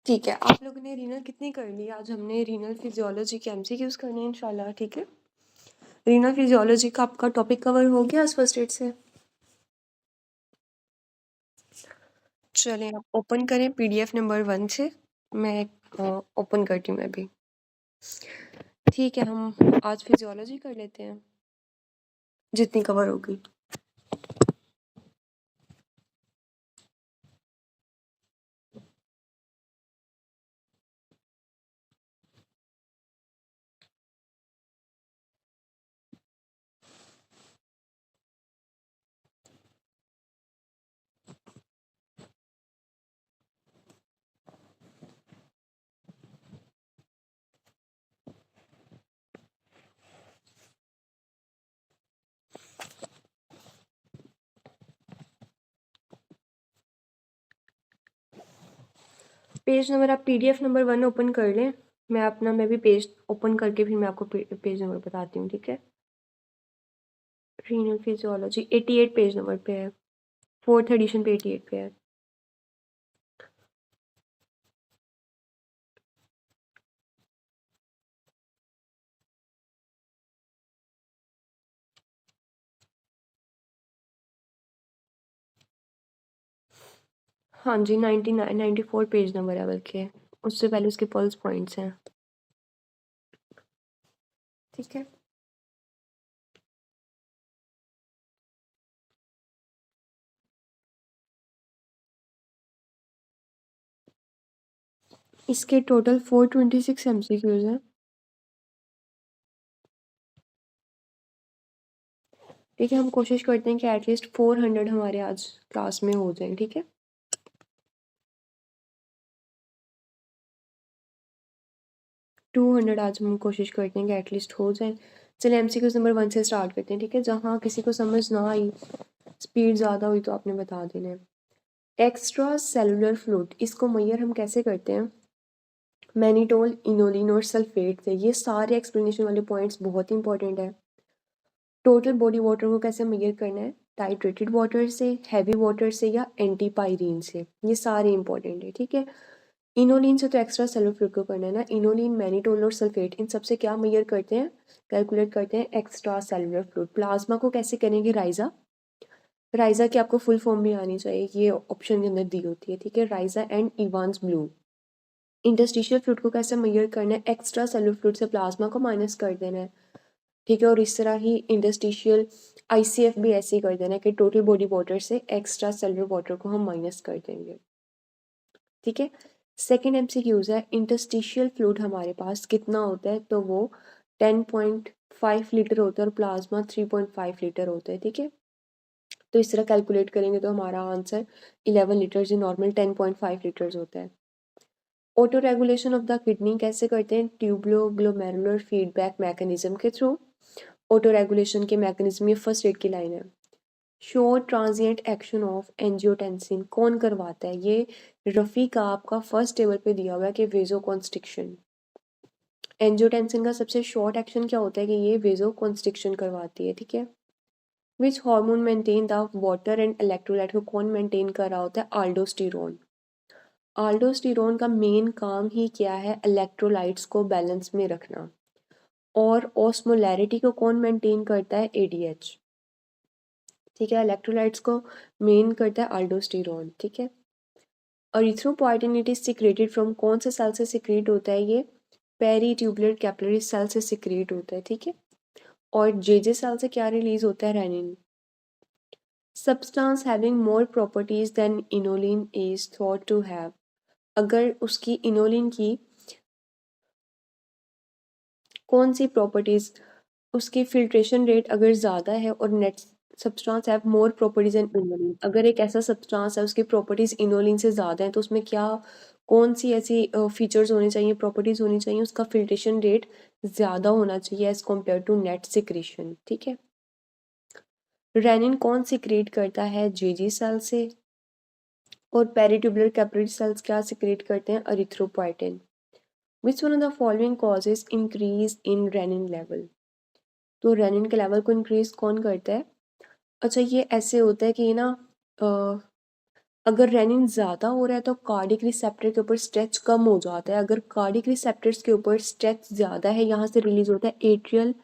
ठीक है, आप लोगों ने रीनल कितनी कर ली? आज हमने रीनल फिजियोलॉजी के एमसीक्यूज करने हैं इंशाल्लाह। ठीक है, रीनल फिजियोलॉजी का आपका टॉपिक कवर हो गया आज फर्स्ट एड से। चलें, आप ओपन करें पीडीएफ नंबर 1 से। मैं ओपन करती हूँ मैं भी। ठीक है, हम आज फिजियोलॉजी कर लेते हैं जितनी कवर होगी। पेज नंबर आप पीडीएफ नंबर 1 ओपन कर लें। मैं भी पेज ओपन करके फिर मैं आपको पेज नंबर बताती हूँ। ठीक है, रीनल फिजियोलॉजी 88 पेज नंबर पे है, 4th एडिशन पे 88 पे है। हाँ जी, 99 94 पेज नंबर है, बल्कि उससे पहले उसके पल्स पॉइंट्स हैं। ठीक है, इसके टोटल 426 एमसीक्यूज हैं। ठीक है, हम कोशिश करते हैं कि एटलीस्ट 400 हमारे आज क्लास में हो जाए। ठीक है, 200 आज हम कोशिश करते हैं कि एटलीस्ट हो जाए। चलिए एमसीक्यूज नंबर 1 से स्टार्ट करते हैं। ठीक है, जहाँ किसी को समझ ना आई, स्पीड ज़्यादा हुई तो आपने बता देना है। एक्स्ट्रा सेलुलर फ्लूइड, इसको मैयर हम कैसे करते हैं? मैनिटोल, इनोलिन और सल्फेट से। ये सारे एक्सप्लेनेशन वाले पॉइंट्स बहुत इंपॉर्टेंट है। टोटल बॉडी वाटर को कैसे मेजर करना है? टाइट्रेटेड वाटर से, हैवी वाटर से या एंटीपायरीन से। ये सारे इंपॉर्टेंट है। ठीक है, इनोलिन से तो एक्स्ट्रा सेलुलर फ्लूइड को करना है ना। इनोलिन, मैनिटोल और सल्फेट, इन सबसे क्या मेजर करते हैं? कैलकुलेट करते हैं एक्स्ट्रा सेलुलर फ्लूइड। प्लाज्मा को कैसे करेंगे? राइजा। राइजा की आपको फुल फॉर्म भी आनी चाहिए, ये ऑप्शन के अंदर दी होती है। ठीक है, राइजा and Evans blue. Interstitial fluid को कैसे मेजर करना है? एक्स्ट्रा सेलुलर फ्लूइड से प्लाज्मा को माइनस कर देना है। ठीक है, और इस तरह ही इंटरस्टिशियल आईसीएफ भी ऐसे ही कर देना है कि टोटल बॉडी वाटर से एक्स्ट्रा सेलुलर वाटर को हम माइनस कर देंगे। ठीक है, सेकेंड एमसीक्यूज है, इंटरस्टिशियल फ्लूइड हमारे पास कितना होता है? तो वो 10.5 लीटर होता है और प्लाज्मा 3.5 लीटर होता है। ठीक है, तो इस तरह कैलकुलेट करेंगे तो हमारा आंसर 11 लीटर, जो नॉर्मल 10.5 लीटर्स होता है। Auto regulation of the kidney कैसे करते हैं? ट्यूबुलो ग्लोमेरुलर फीडबैक मैकेनिज्म के थ्रू। ऑटो रेगुलेशन के मैकेनिज्म, ये फर्स्ट एड की लाइन है। Short transient action of angiotensin कौन करवाता है? ये रफ़ी का आपका फर्स्ट टेबल पे दिया हुआ है कि वेजोकॉन्स्ट्रिक्शन। एंजियोटेंसिन का सबसे शॉर्ट एक्शन क्या होता है? कि ये वेजोकॉन्स्ट्रिक्शन करवाती है। ठीक है, which hormone maintain the water and electrolyte को कौन मेंटेन कर रहा होता है? आल्डोस्टेरोन। आल्डोस्टेरोन का मेन काम ही क्या है? इलेक्ट्रोलाइट्स को बैलेंस में रखना। और ऑस्मोलैरिटी को कौन मेंटेन करता है? एडीएच। ठीक है, इलेक्ट्रोलाइट्स को मेन करता है आल्डोस्टेरोन। ठीक है, erythropoietin it is secreted from कौन से सेल से सिक्रेट होता है? ये पेरी ट्यूबुलर कैपिलरी सेल से सिक्रेट होता है। ठीक है, और जेजे सेल से क्या रिलीज होता है? Renin. Substance having more properties than inulin is thought to have. अगर उसकी इनोलिन की कौन सी प्रॉपर्टीज, उसकी फिल्ट्रेशन रेट अगर ज़्यादा है और net substance have more properties and inulin, अगर एक ऐसा सब्सटेंस है उसकी प्रॉपर्टीज इनोलिन से ज़्यादा है तो उसमें क्या, कौन सी ऐसी फीचर्स होने चाहिए, प्रॉपर्टीज होनी चाहिए? उसका फिल्ट्रेशन रेट ज़्यादा होना चाहिए as compare to net secretion. ठीक है, रेनिन कौन सिक्रेट करता है? जेजी सेल से। और पेरिट्यूबुलर कैपिलरी सेल्स क्या सिक्रेट करते हैं? Erythropoietin. Which one of the following causes increase in renin level? तो रेनिन के लेवल को इंक्रीज कौन करता है? अच्छा, ये ऐसे होता है कि ना अगर रेनिन ज़्यादा हो रहा है तो कार्डिक रिसेप्टर के ऊपर स्ट्रेच कम हो जाता है। अगर कार्डिक रिसेप्टर्स के ऊपर स्ट्रेच ज़्यादा है, यहाँ से रिलीज होता है एट्रियल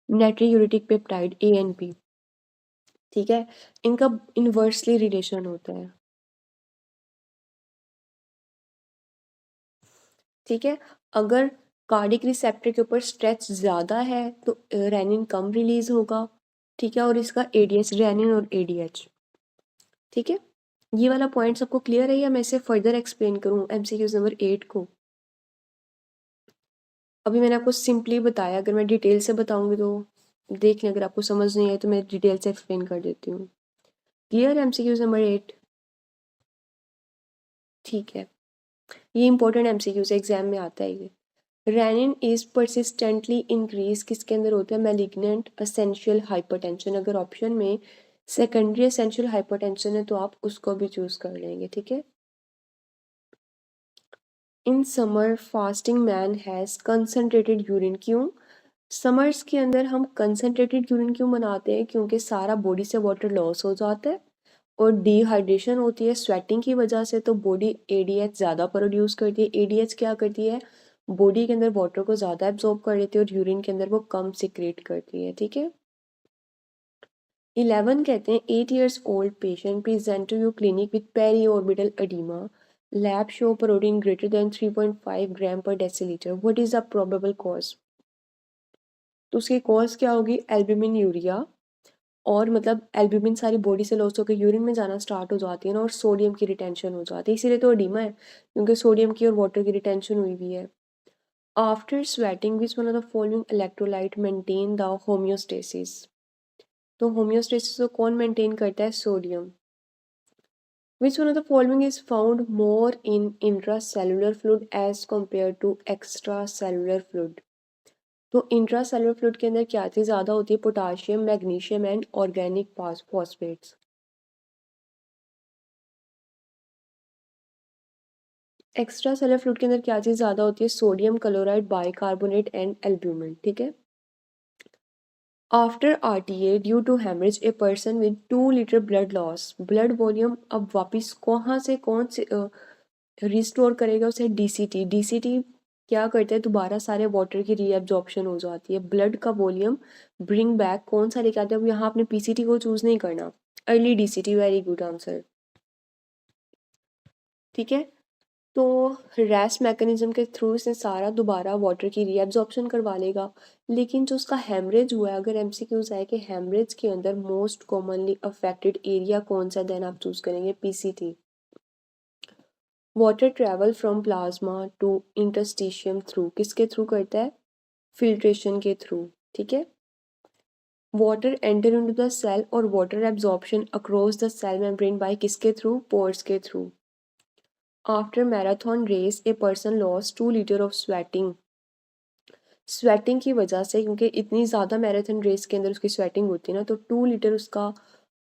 नाइट्रोयूरेटिक पेप्टाइड ANP। ठीक है, इनका इन्वर्सली रिलेशन होता है। ठीक है, अगर कार्डिक रिसेप्टर के ऊपर स्ट्रेच ज़्यादा है तो रेनिन कम रिलीज होगा। ठीक है, और इसका ADH, रेनिन और ADH। ठीक है, ये वाला पॉइंट सबको क्लियर है या मैं इसे फर्दर एक्सप्लेन करूँ MCQ नंबर 8 को? अभी मैंने आपको सिंपली बताया, अगर मैं डिटेल से बताऊंगी तो देख लें, अगर आपको समझ नहीं आए तो मैं डिटेल से एक्सप्लेन कर देती हूँ। क्लियर है MCQ नंबर 8? ठीक है, ये इंपॉर्टेंट MCQ से एग्जाम में आता है ये। रेनिन इज परसिस्टेंटली इंक्रीज किसके अंदर होता है? Malignant essential hypertension. अगर ऑप्शन में सेकेंडरी एसेंशियल हाइपरटेंशन है तो आप उसको भी चूज कर लेंगे। ठीक है, in summer fasting man has concentrated urine. क्यों समर्स के अंदर हम कंसनट्रेटेड यूरिन क्यों बनाते हैं? क्योंकि सारा बॉडी से वाटर लॉस हो जाता है और डिहाइड्रेशन होती है स्वेटिंग की वजह से, तो बॉडी ADH ज़्यादा प्रोड्यूस करती है। ADH क्या करती है? बॉडी के अंदर वाटर को ज़्यादा एब्जॉर्ब कर लेती है और यूरिन के अंदर वो कम सिक्रेट करती है। ठीक है, 11 कहते हैं 8 years old patient present to you clinic with periorbital edema. Lab show protein greater than 3.5 gram per deciliter. What is the probable cause? तो उसकी कॉज क्या होगी? एल्ब्यूमिन यूरिया, और मतलब एल्ब्यूमिन सारी बॉडी से लॉस होकर यूरिन में जाना स्टार्ट हो जाती है ना, और सोडियम की रिटेंशन हो जाती है, इसीलिए तो एडिमा है, क्योंकि सोडियम की और वाटर की रिटेंशन हुई हुई है। After sweating which one of the following electrolyte maintain the homeostasis? तो होम्योस्टेसिस को कौन मेंटेन करता है? Sodium. Which one of the following is found more in intracellular fluid as compare to extra cellular fluid? तो intracellular fluid के अंदर क्या चीज़ ज़्यादा होती है? Potassium, magnesium and organic phosphates. Extra cellular fluid के अंदर क्या चीज़ ज़्यादा होती है? Sodium chloride, bicarbonate and albumin. ठीक है, after RTA due to haemorrhage a person with 2 litre blood loss, blood volume अब वापिस कहाँ से कौन से रिस्टोर करेगा उसे? DCT क्या करता है? दोबारा सारे वाटर की रीएब्जॉर्प्शन हो जाती है, ब्लड का वॉल्यूम ब्रिंग बैक कौन सा लेके आता है? अब यहाँ आपने PCT को चूज नहीं करना, early DCT। Very good answer. ठीक है, तो रेस्ट मैकेनिज्म के थ्रू इसने सारा दोबारा वाटर की रीएब्जॉर्प्शन करवा लेगा। लेकिन जो उसका हेमरेज हुआ है, अगर MCQs आए कि हेमरेज के अंदर मोस्ट कॉमनली अफेक्टेड एरिया कौन सा, देन आप चूज करेंगे PCT। Water travel from plasma to interstitium through, किसके थ्रू करता है? फिल्ट्रेशन के थ्रू। ठीक है, water enter into the cell और water absorption across the cell membrane by किसके थ्रू? पोर्स के through. After marathon race a person loss 2 litre of sweating, sweating की वजह से, क्योंकि इतनी ज़्यादा मैराथन रेस के अंदर उसकी स्वेटिंग होती है ना, तो 2 लीटर उसका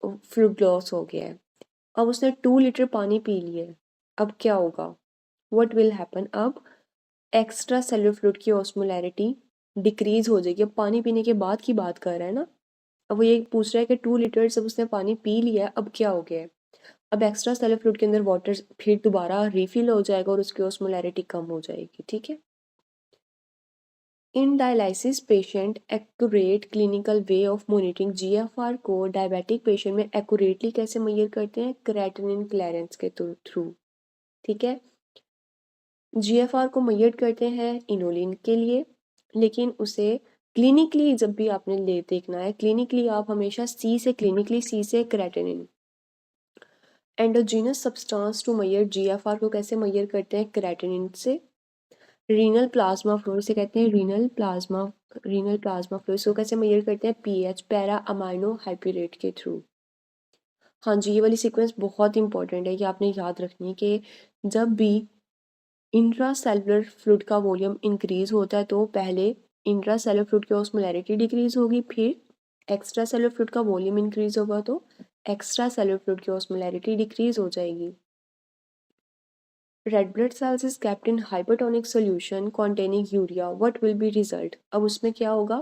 फ्लूइड लॉस हो गया है। अब उसने 2 लीटर पानी पी लिया है, अब क्या होगा? What will happen? अब एक्स्ट्रा सेलुलर फ्लूइड की ऑस्मोलैरिटी डिक्रीज हो जाएगी। अब पानी पीने के बाद की बात कर रहा है ना, अब वो ये पूछ रहा है कि 2 लीटर जब उसने पानी पी लिया है अब क्या हो गया है? अब एक्स्ट्रा सेलुलर फ्लूइड के अंदर वाटर फिर दोबारा रिफिल हो जाएगा और उसकी ऑस्मोलैरिटी कम हो जाएगी। ठीक है, इन dialysis patient accurate clinical way of monitoring GFR को डायबिटिक पेशेंट में एक्यूरेटली कैसे मेजर करते हैं? क्रेटिनिन क्लियरेंस के थ्रू। ठीक है, GFR को मेजर करते हैं इनोलिन के लिए, लेकिन उसे क्लिनिकली जब भी आपने ले देखना है, क्लिनिकली आप हमेशा C से creatinine. Endogenous substance to measure GFR को कैसे मेजर करते हैं? क्रेटिनिन से। रीनल प्लाज्मा फ्लो से कहते हैं रीनल प्लाज्मा फ्लो, इसको कैसे मेजर करते हैं? PH, पैरा अमाइनो हाइपरेट के थ्रू। हाँ जी, ये वाली सीक्वेंस बहुत इंपॉर्टेंट है, ये आपने याद रखनी है कि जब भी इंट्रासेलुलर फ्लूइड का वॉल्यूम इंक्रीज होता है तो पहले इंट्रासेलुलर फ्लूइड की ऑस्मोलैरिटी डिक्रीज होगी, फिर एक्स्ट्रा सेलुलर फ्लूइड का वॉल्यूम इंक्रीज होगा तो एक्स्ट्रा सेलुलर फ्लूइड की ऑस्मोलैरिटी डिक्रीज हो जाएगी। Red blood cells is kept in hypertonic solution containing urea, what will be result? अब उसमें क्या होगा?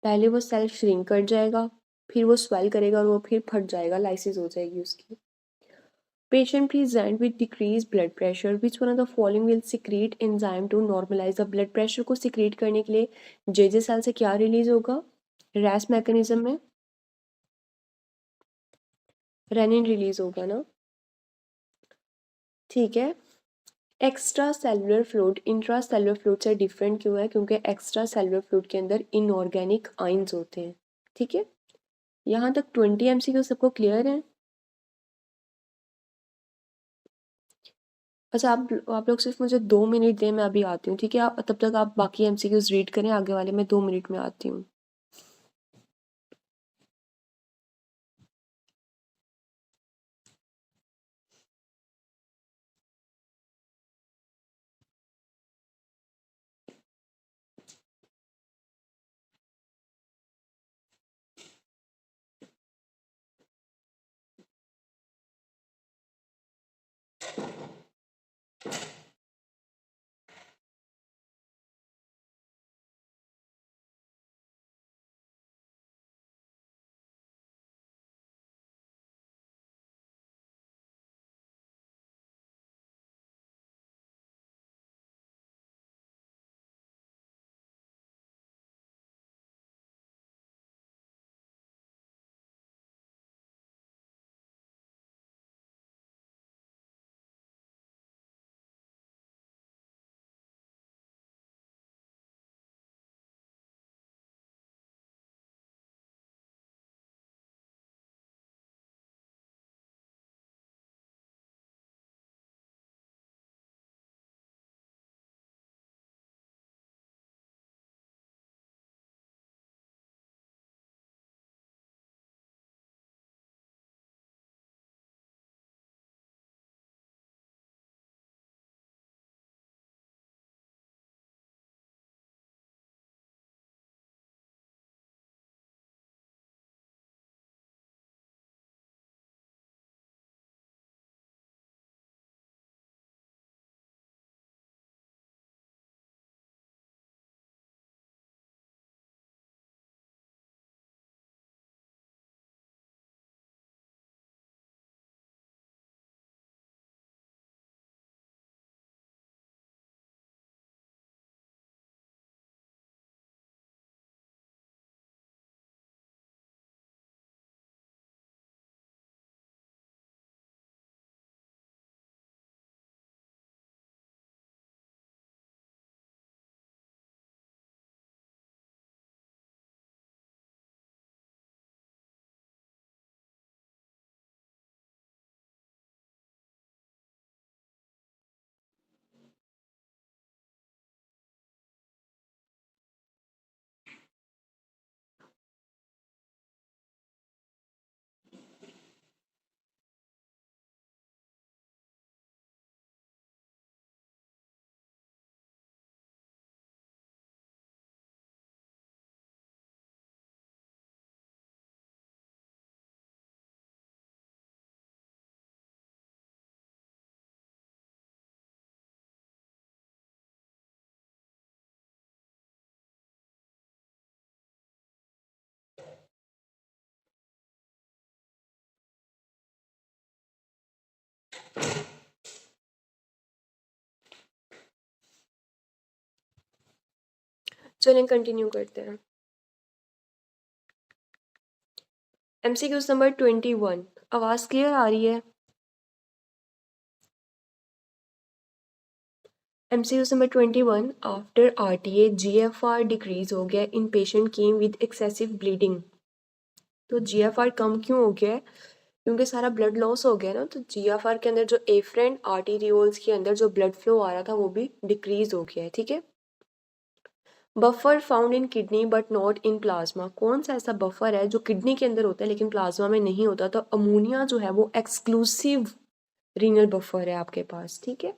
पहले वो सेल श्रिंक कर जाएगा, फिर वो स्वेल करेगा और वो फिर फट जाएगा, लाइसिस हो जाएगी उसकी। Patient present with decreased blood pressure. Which one of the following will secrete enzyme to normalize the blood pressure? को secrete करने के लिए JJ सेल से क्या रिलीज होगा RAS मैकेनिज्म में? रेनिन रिलीज होगा ना, ठीक है। Extra cellular fluid intra cellular fluid से डिफरेंट क्यों है? क्योंकि एक्स्ट्रा सेलुलर फ्लूइड के अंदर इनऑर्गेनिक आयंस होते हैं, ठीक है। यहाँ तक 20 MCQ सबको क्लियर है? अच्छा, आप लोग सिर्फ मुझे 2 मिनट दें, मैं अभी आती हूँ, ठीक है। आप तब तक आप बाकी MCQs रीड करें आगे वाले, मैं 2 मिनट में आती हूँ। चलें कंटिन्यू करते हैं। MCQ नंबर 21, आवाज़ क्लियर आ रही है? MCQ number 21, after RTA GFR decrease हो गया in patient came with excessive bleeding. तो GFR कम क्यों हो गया है? क्योंकि सारा ब्लड लॉस हो गया ना, तो GFR के अंदर जो एफरेंट आर्टीरियोल्स के अंदर जो ब्लड फ्लो आ रहा था वो भी डिक्रीज हो गया है, ठीक है। Buffer found in kidney but not in plasma. कौन सा ऐसा बफर है जो किडनी के अंदर होता है लेकिन प्लाज्मा में नहीं होता? तो अमोनिया जो है वो एक्सक्लूसिव रीनल बफर है आपके पास, ठीक है।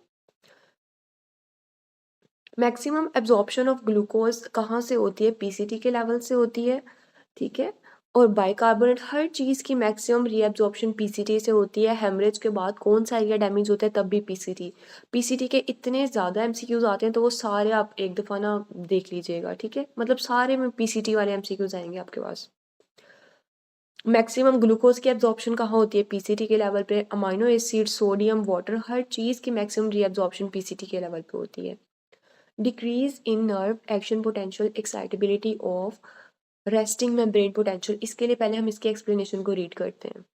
मैक्सिमम एब्जॉर्प्शन ऑफ ग्लूकोज कहाँ से होती है? पीसीटी के लेवल से होती है, ठीक है। और बाइकार्बोनेट हर चीज़ की मैक्सिमम रीएब्जॉर्प्शन पीसीटी से होती है। हेमरेज के बाद कौन सा एरिया डैमेज होता है? तब भी पीसीटी। पीसीटी के इतने ज़्यादा एमसीक्यूज आते हैं तो वो सारे आप एक दफ़ा ना देख लीजिएगा, ठीक है। मतलब सारे में पीसीटी वाले एमसीक्यूज आएंगे आपके पास। मैक्सिमम ग्लूकोज की एब्जॉर्प्शन कहाँ होती है? पीसीटी के लेवल पे। अमाइनो एसिड, सोडियम, वाटर, हर चीज़ की मैक्सिमम रीअब्जॉर्प्शन पीसीटी के लेवल पे होती है। Decrease in nerve action potential, excitability of resting membrane potential. इसके लिए पहले हम इसके एक्सप्लेनेशन को रीड करते हैं।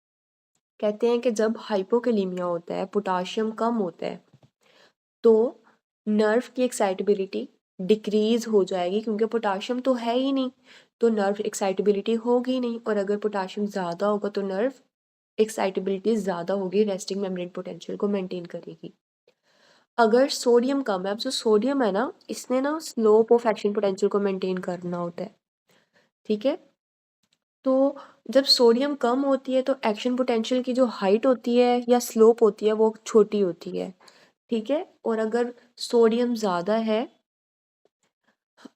कहते हैं कि जब हाइपोकैलीमिया होता है, पोटाशियम कम होता है, तो नर्व की एक्साइटेबिलिटी डिक्रीज हो जाएगी, क्योंकि पोटाशियम तो है ही नहीं, तो नर्व एक्साइटेबिलिटी होगी नहीं, और अगर पोटाशियम ज़्यादा होगा तो नर्व एक्साइटेबिलिटी ज़्यादा होगी, रेस्टिंग मेम्ब्रेन पोटेंशियल को मेंटेन करेगी। अगर सोडियम कम है, अब जो सोडियम है ना, इसने ना स्लोप ऑफ एक्शन पोटेंशियल को मेंटेन करना होता है, ठीक है। तो जब सोडियम कम होती है तो एक्शन पोटेंशियल की जो हाइट होती है या स्लोप होती है वो छोटी होती है, ठीक है। और अगर सोडियम ज़्यादा है,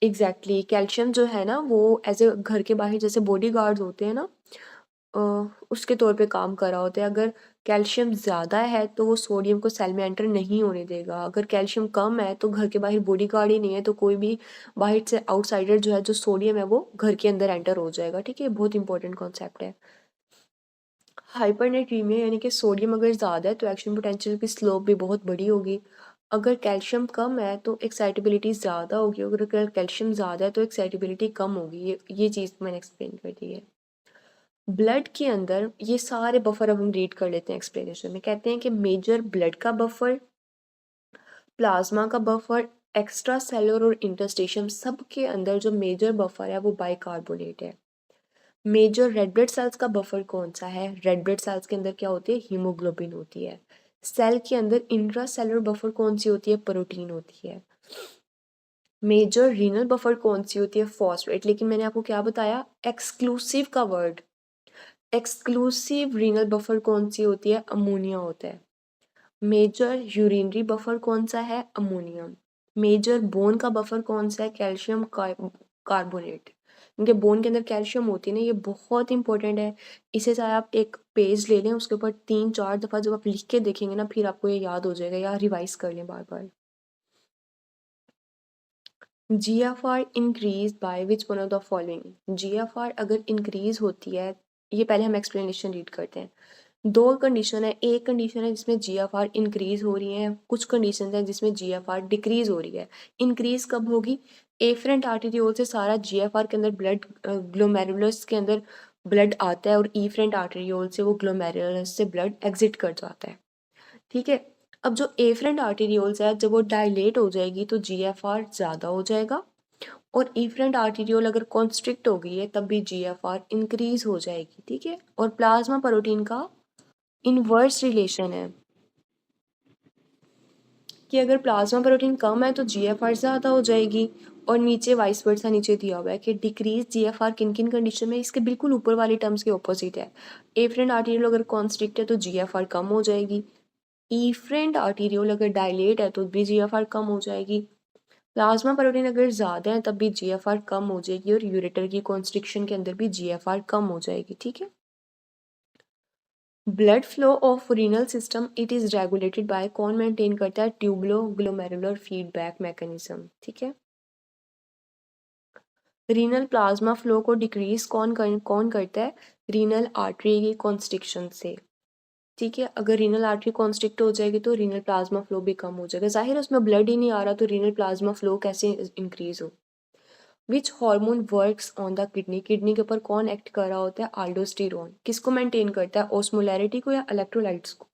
एग्जैक्टली कैल्शियम जो है ना वो एज ए घर के बाहर जैसे बॉडी गार्ड्स होते हैं ना, अ, उसके तौर पे काम कर रहा होता है। अगर कैल्शियम ज़्यादा है तो वो सोडियम को सेल में एंटर नहीं होने देगा। अगर कैल्शियम कम है तो घर के बाहर बॉडी गार्ड ही नहीं है, तो कोई भी बाहर से आउटसाइडर जो है, जो सोडियम है, वो घर के अंदर एंटर हो जाएगा, ठीक है। बहुत इंपॉर्टेंट कॉन्सेप्ट है। हाइपरनेट्रीमिया यानी कि सोडियम अगर ज़्यादा है तो एक्शन पोटेंशियल की स्लोप भी बहुत बड़ी होगी। अगर कैल्शियम कम है तो एक्साइटेबिलिटी ज़्यादा होगी, अगर कैल्शियम ज़्यादा है तो एक्साइटेबिलिटी कम होगी। ये चीज़ मैंने एक्सप्लेन कर दी है। ब्लड के अंदर ये सारे बफर अब हम रीड कर लेते हैं एक्सप्लेनेशन में। कहते हैं कि मेजर ब्लड का बफर, प्लाज्मा का बफर, एक्स्ट्रा सेलुलर और इंटरस्टिशियम, सब के अंदर जो मेजर बफर है वो बाइकार्बोनेट है। मेजर रेड ब्लड सेल्स का बफर कौन सा है? रेड ब्लड सेल्स के अंदर क्या होती है? हीमोग्लोबिन होती है। सेल के अंदर इंट्रा सेलुलर बफर कौन सी होती है? प्रोटीन होती है। मेजर रीनल बफर कौन सी होती है? फॉस्फेट। लेकिन मैंने आपको क्या बताया? एक्सक्लूसिव का वर्ड, एक्सक्लूसिव रीनल बफर कौन सी होती है? अमोनिया होता है। मेजर यूरिनरी बफर कौन सा है? अमोनियम। मेजर बोन का बफर कौन सा है? Calcium carbonate. क्योंकि बोन के अंदर कैल्शियम होती है ना, ये बहुत इंपॉर्टेंट है। इसे चाहे आप एक पेज ले लें, उसके ऊपर 3-4 दफ़ा जब आप लिख के देखेंगे ना, फिर आपको ये याद हो जाएगा, या रिवाइज कर लें बार बार। GFR increase by which one of the following. GFR अगर इंक्रीज होती है, ये पहले हम एक्सप्लेनेशन रीड करते हैं। दो कंडीशन है। एक कंडीशन है जिसमें GFR इंक्रीज हो रही है, कुछ कंडीशन है जिसमें GFR डिक्रीज हो रही है। इंक्रीज कब होगी? एफरेंट आर्टेरियोल से सारा GFR के अंदर ब्लड, ग्लोमेरुलस के अंदर ब्लड आता है, और ईफरेंट आर्टेरियोल से वो ग्लोमेरुलस से ब्लड एग्जिट कर जाता है, ठीक है। अब जो एफरेंट आर्टेरियोल्स है, जब वो डायलेट हो जाएगी तो GFR ज़्यादा हो जाएगा, और इफरेंट आर्टेरियोल अगर कॉन्स्ट्रिक्ट हो गई है तब भी GFR इंक्रीज हो जाएगी, ठीक है। और प्लाज्मा प्रोटीन का इनवर्स रिलेशन है कि अगर प्लाज्मा प्रोटीन कम है तो GFR ज़्यादा हो जाएगी, और नीचे वाइस वर्सा नीचे दिया हुआ है कि डिक्रीज GFR किन किन कंडीशन में। इसके बिल्कुल ऊपर वाली टर्म्स के ऑपोजिट है। एफरेंट आर्टेरियोल अगर कॉन्स्ट्रिक्ट है तो GFR कम हो जाएगी, इफरेंट आर्टेरियोल अगर डायलेट है तो भी GFR कम हो जाएगी, प्लाज्मा प्रोटीन अगर ज़्यादा है तब भी GFR कम हो जाएगी, और यूरेटर की कॉन्स्ट्रिक्शन के अंदर भी GFR कम हो जाएगी, ठीक है। Blood flow of renal system it is regulated by, कौन मेंटेन करता है? ट्यूबुलो ग्लोमेरुलर फीडबैक मैकेनिज्म, ठीक है। रीनल प्लाज्मा फ्लो को डिक्रीज कौन करता है? रीनल आर्टरी की कॉन्स्ट्रिक्शन से, ठीक है। अगर रीनल आर्टरी कॉन्स्ट्रिक्ट हो जाएगी तो रीनल प्लाज्मा फ्लो भी कम हो जाएगा। जाहिर है उसमें ब्लड ही नहीं आ रहा, तो रीनल प्लाज्मा फ्लो कैसे इंक्रीज हो? Which hormone works on the kidney, kidney के ऊपर कौन एक्ट कर रहा होता है? आल्डोस्टेरोन। किसको मेंटेन करता है? ओस्मोलैरिटी को या इलेक्ट्रोलाइट्स को?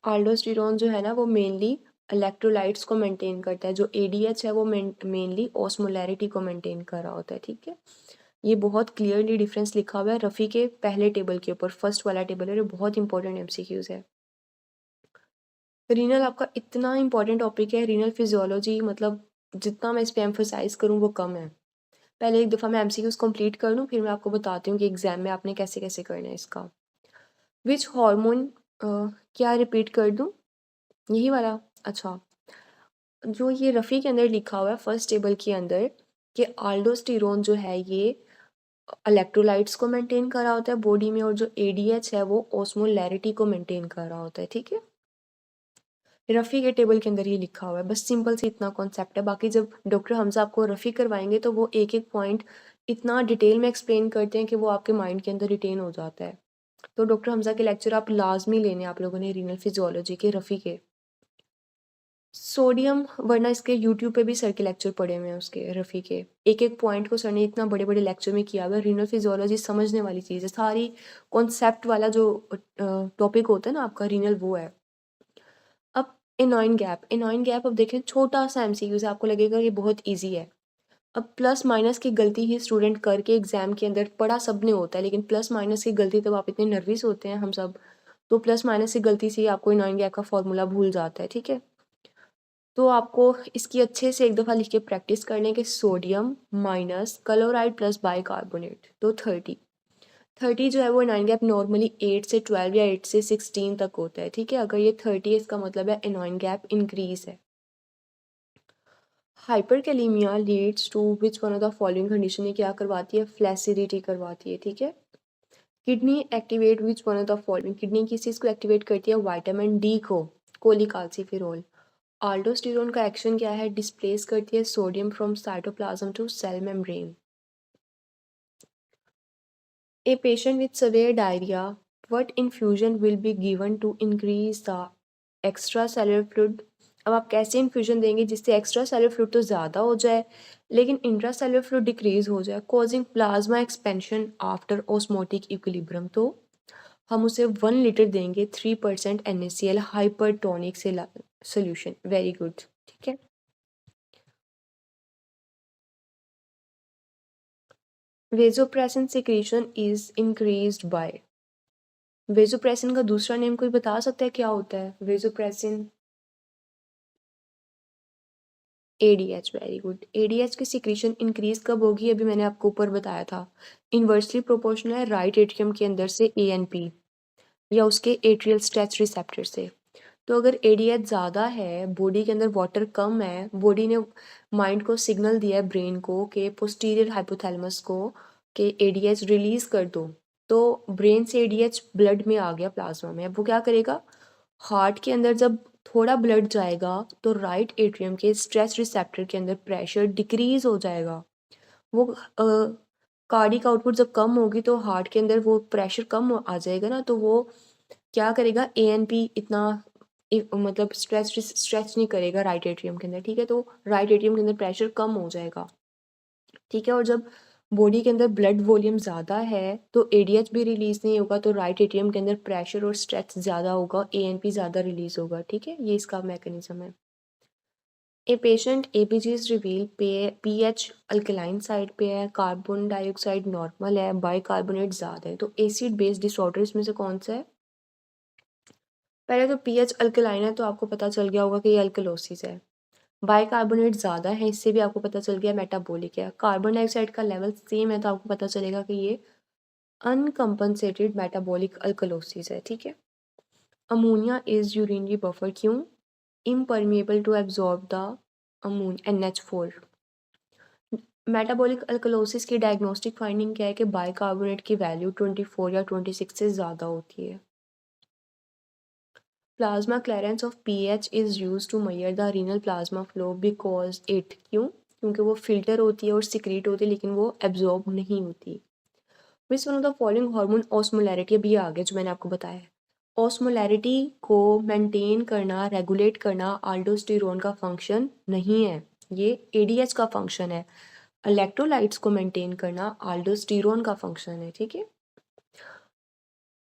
आल्डोस्टेरोन जो है ना वो मेनली इलेक्ट्रोलाइट्स को मेंटेन करता है, जो ADH है वो मेनली ओस्मोलैरिटी को मेंटेन कर रहा होता है, ठीक है। ये बहुत क्लियरली डिफरेंस लिखा हुआ है रफ़ी के पहले टेबल के ऊपर, फर्स्ट वाला टेबल है, ये बहुत इंपॉर्टेंट MCQs है। रीनल आपका इतना इंपॉर्टेंट टॉपिक है, रीनल फिजियोलॉजी, मतलब जितना मैं इस पे एम्फोसाइज करूँ वो कम है। पहले एक दफ़ा मैं MCQs कंप्लीट कर लूँ, फिर मैं आपको बताती हूँ कि एग्जाम में आपने कैसे कैसे करना है इसका। विच हार्मोन, क्या रिपीट कर दूँ? यही वाला? अच्छा, जो ये रफ़ी के अंदर लिखा हुआ है फर्स्ट टेबल के अंदर कि आल्डोस्टेरोन जो है ये इलेक्ट्रोलाइट्स को मेंटेन कर रहा होता है बॉडी में, और जो ADH है वो ओस्मोलैरिटी को मेंटेन कर रहा होता है, ठीक है। रफ़ी के टेबल के अंदर ये लिखा हुआ है, बस सिंपल सी इतना कॉन्सेप्ट है। बाकी जब डॉक्टर हमज़ा आपको रफ़ी करवाएंगे तो वो एक एक पॉइंट इतना डिटेल में एक्सप्लेन करते हैं कि वो आपके माइंड के अंदर रिटेन हो जाता है। तो डॉक्टर हमज़ा के लेक्चर आप लाजमी लेने आप लोगों ने रीनल फिजियोलॉजी के रफ़ी के। सोडियम, वरना इसके यूट्यूब पे भी सर के लेक्चर पड़े हुए हैं उसके रफ़ी के। एक एक पॉइंट को सर ने इतना बड़े बड़े लेक्चर में किया हुआ है। रीनल फिजियोलॉजी समझने वाली चीज़ है, सारी कॉन्सेप्ट वाला जो टॉपिक होता है ना आपका रीनल, वो है। अब एनॉइन गैप अब देखें, छोटा सा एमसीक्यू से आपको लगेगा ये बहुत ईजी है। अब प्लस माइनस की गलती ही स्टूडेंट करके एग्जाम के अंदर, पढ़ा सब ने होता है लेकिन प्लस माइनस की गलती, तब आप इतने नर्वस होते हैं हम सब, तो प्लस माइनस की गलती से ही आपको एनॉइन गैप का फॉर्मूला भूल जाता है, ठीक है। तो आपको इसकी अच्छे से एक दफ़ा लिख के प्रैक्टिस करने के, sodium minus chloride plus bicarbonate, तो 30 जो है वो एनॉइन गैप नॉर्मली 8 से 12 या 8 से 16 तक होता है, ठीक है। अगर ये 30 है इसका मतलब है एनॉइन गैप इंक्रीज है। Hyperkalaemia leads to which one of the following condition, ये क्या करवाती है, फ्लैसिडिटी करवाती है, ठीक है। Kidney activate which one of the following, kidney किस चीज़ को एक्टिवेट करती है, विटामिन डी को, कोलिकाल्सिफेरोल। आल्डोस्टेरोन का एक्शन क्या है, डिस्प्लेस करती है sodium from cytoplasm to cell membrane. A patient with severe diarrhea, what infusion will be given to increase the extracellular fluid? अब आप कैसे इन्फ्यूजन देंगे जिससे एक्स्ट्रा सेलुलर फ्लूइड तो ज़्यादा हो जाए लेकिन इंट्रासेलुलर फ्लूइड डिक्रीज हो जाए, causing plasma expansion after osmotic equilibrium. तो हम उसे 1 लीटर देंगे 3% NaCl हाइपरटोनिक से सोल्यूशन। वेरी गुड, ठीक है। Vasopressin secretion is increased bye, vasopressin का दूसरा नेम कोई बता सकता है क्या होता है, vasopressin, ADH. Very good. ADH की सिक्रीशन इंक्रीज कब होगी, अभी मैंने आपको ऊपर बताया था, इन्वर्सली प्रोपोर्शनल है राइट एट्रियम के अंदर से एएनपी या उसके एट्रियल स्ट्रेच रिसेप्टर से। तो अगर एडीएच ज़्यादा है, बॉडी के अंदर वाटर कम है, बॉडी ने माइंड को सिग्नल दिया है ब्रेन को कि पोस्टीरियर हाइपोथैलेमस को कि एडीएच रिलीज कर दो, तो ब्रेन से एडीएच ब्लड में आ गया प्लाज्मा में। अब वो क्या करेगा, हार्ट के अंदर जब थोड़ा ब्लड जाएगा तो राइट एट्रियम के स्ट्रेच रिसेप्टर के अंदर प्रेशर डिक्रीज हो जाएगा। वो कार्डिक आउटपुट जब कम होगी तो हार्ट के अंदर वो प्रेशर कम आ जाएगा ना, तो वो क्या करेगा, एएनपी इतना मतलब स्ट्रेच नहीं करेगा राइट एट्रियम के अंदर, ठीक है। तो राइट एट्रियम के अंदर प्रेशर कम हो जाएगा, ठीक है। और जब बॉडी के अंदर ब्लड वॉल्यूम ज़्यादा है तो एडीएच भी रिलीज नहीं होगा, तो राइट एट्रियम के अंदर प्रेशर और स्ट्रेच ज़्यादा होगा, एएनपी ज़्यादा रिलीज होगा, ठीक है। ये इसका मैकेनिज्म है। ए patient ABGs reveal pH alkaline side पे है, कार्बन डाइऑक्साइड नॉर्मल है, बाइकार्बोनेट ज़्यादा है, तो एसिड बेस्ड डिसऑर्डर इसमें से कौन सा है। पहले तो पीएच अल्कलाइन है तो आपको पता चल गया होगा कि ये अल्कलोसिस है। बाइकार्बोनेट ज़्यादा है, इससे भी आपको पता चल गया मेटाबॉलिक है। कार्बन डाइऑक्साइड का लेवल सेम है तो आपको पता चलेगा कि ये अनकम्पनसेटेड मेटाबॉलिक अल्कलोसिस है, ठीक है। अमोनिया इज यूरिनरी बफर, क्यों, impermeable to absorb the NH4। Metabolic alkalosis की डायग्नोस्टिक फाइंडिंग क्या है कि बाइकार्बोनेट की वैल्यू 24 या 26 से ज़्यादा होती है। Plasma clearance of PH is use to measure the renal plasma flow because it, क्यों, क्योंकि वो फिल्टर होती है और सिक्रीट होती है लेकिन वो एब्जॉर्ब नहीं होती। विच one of the following hormone osmolarity, अभी आ गया जो मैंने आपको बताया है। ऑस्मोलैरिटी को मेंटेन करना, रेगुलेट करना आल्डोस्टेरोन का फंक्शन नहीं है, ये एडीएच का फंक्शन है। इलेक्ट्रोलाइट्स को मेंटेन करना आल्डोस्टेरोन का फंक्शन है, ठीक है।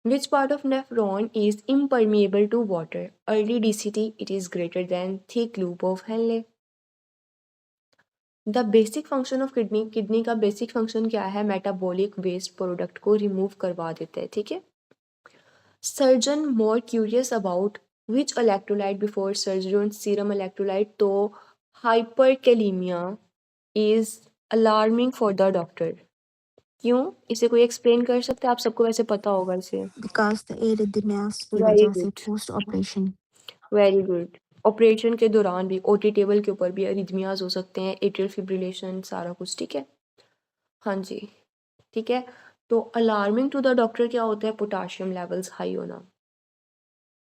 Which part of nephron is impermeable to water? Early DCT, it is greater than thick loop of Henle. The basic function of kidney, kidney का बेसिक फंक्शन क्या है, मेटाबॉलिक वेस्ट प्रोडक्ट को remove करवा देता है, ठीक है। Surgeon more curious about which electrolyte before surgery on serum electrolyte, तो hyperkalaemia is alarming for the doctor, क्यों, इसे कोई एक्सप्लेन कर सकता है, आप सबको वैसे पता होगा इसे। बिकॉज द एरिथमियास की वेरी वजह से good, post operation. Very good. Operation के दौरान भी ओटी टेबल के ऊपर भी अरिथमियाज हो सकते हैं, एट्रियल फिब्रिलेशन, सारा कुछ, ठीक है। हाँ जी, ठीक है। तो अलार्मिंग टू द डॉक्टर क्या होता है, पोटाशियम लेवल्स हाई होना।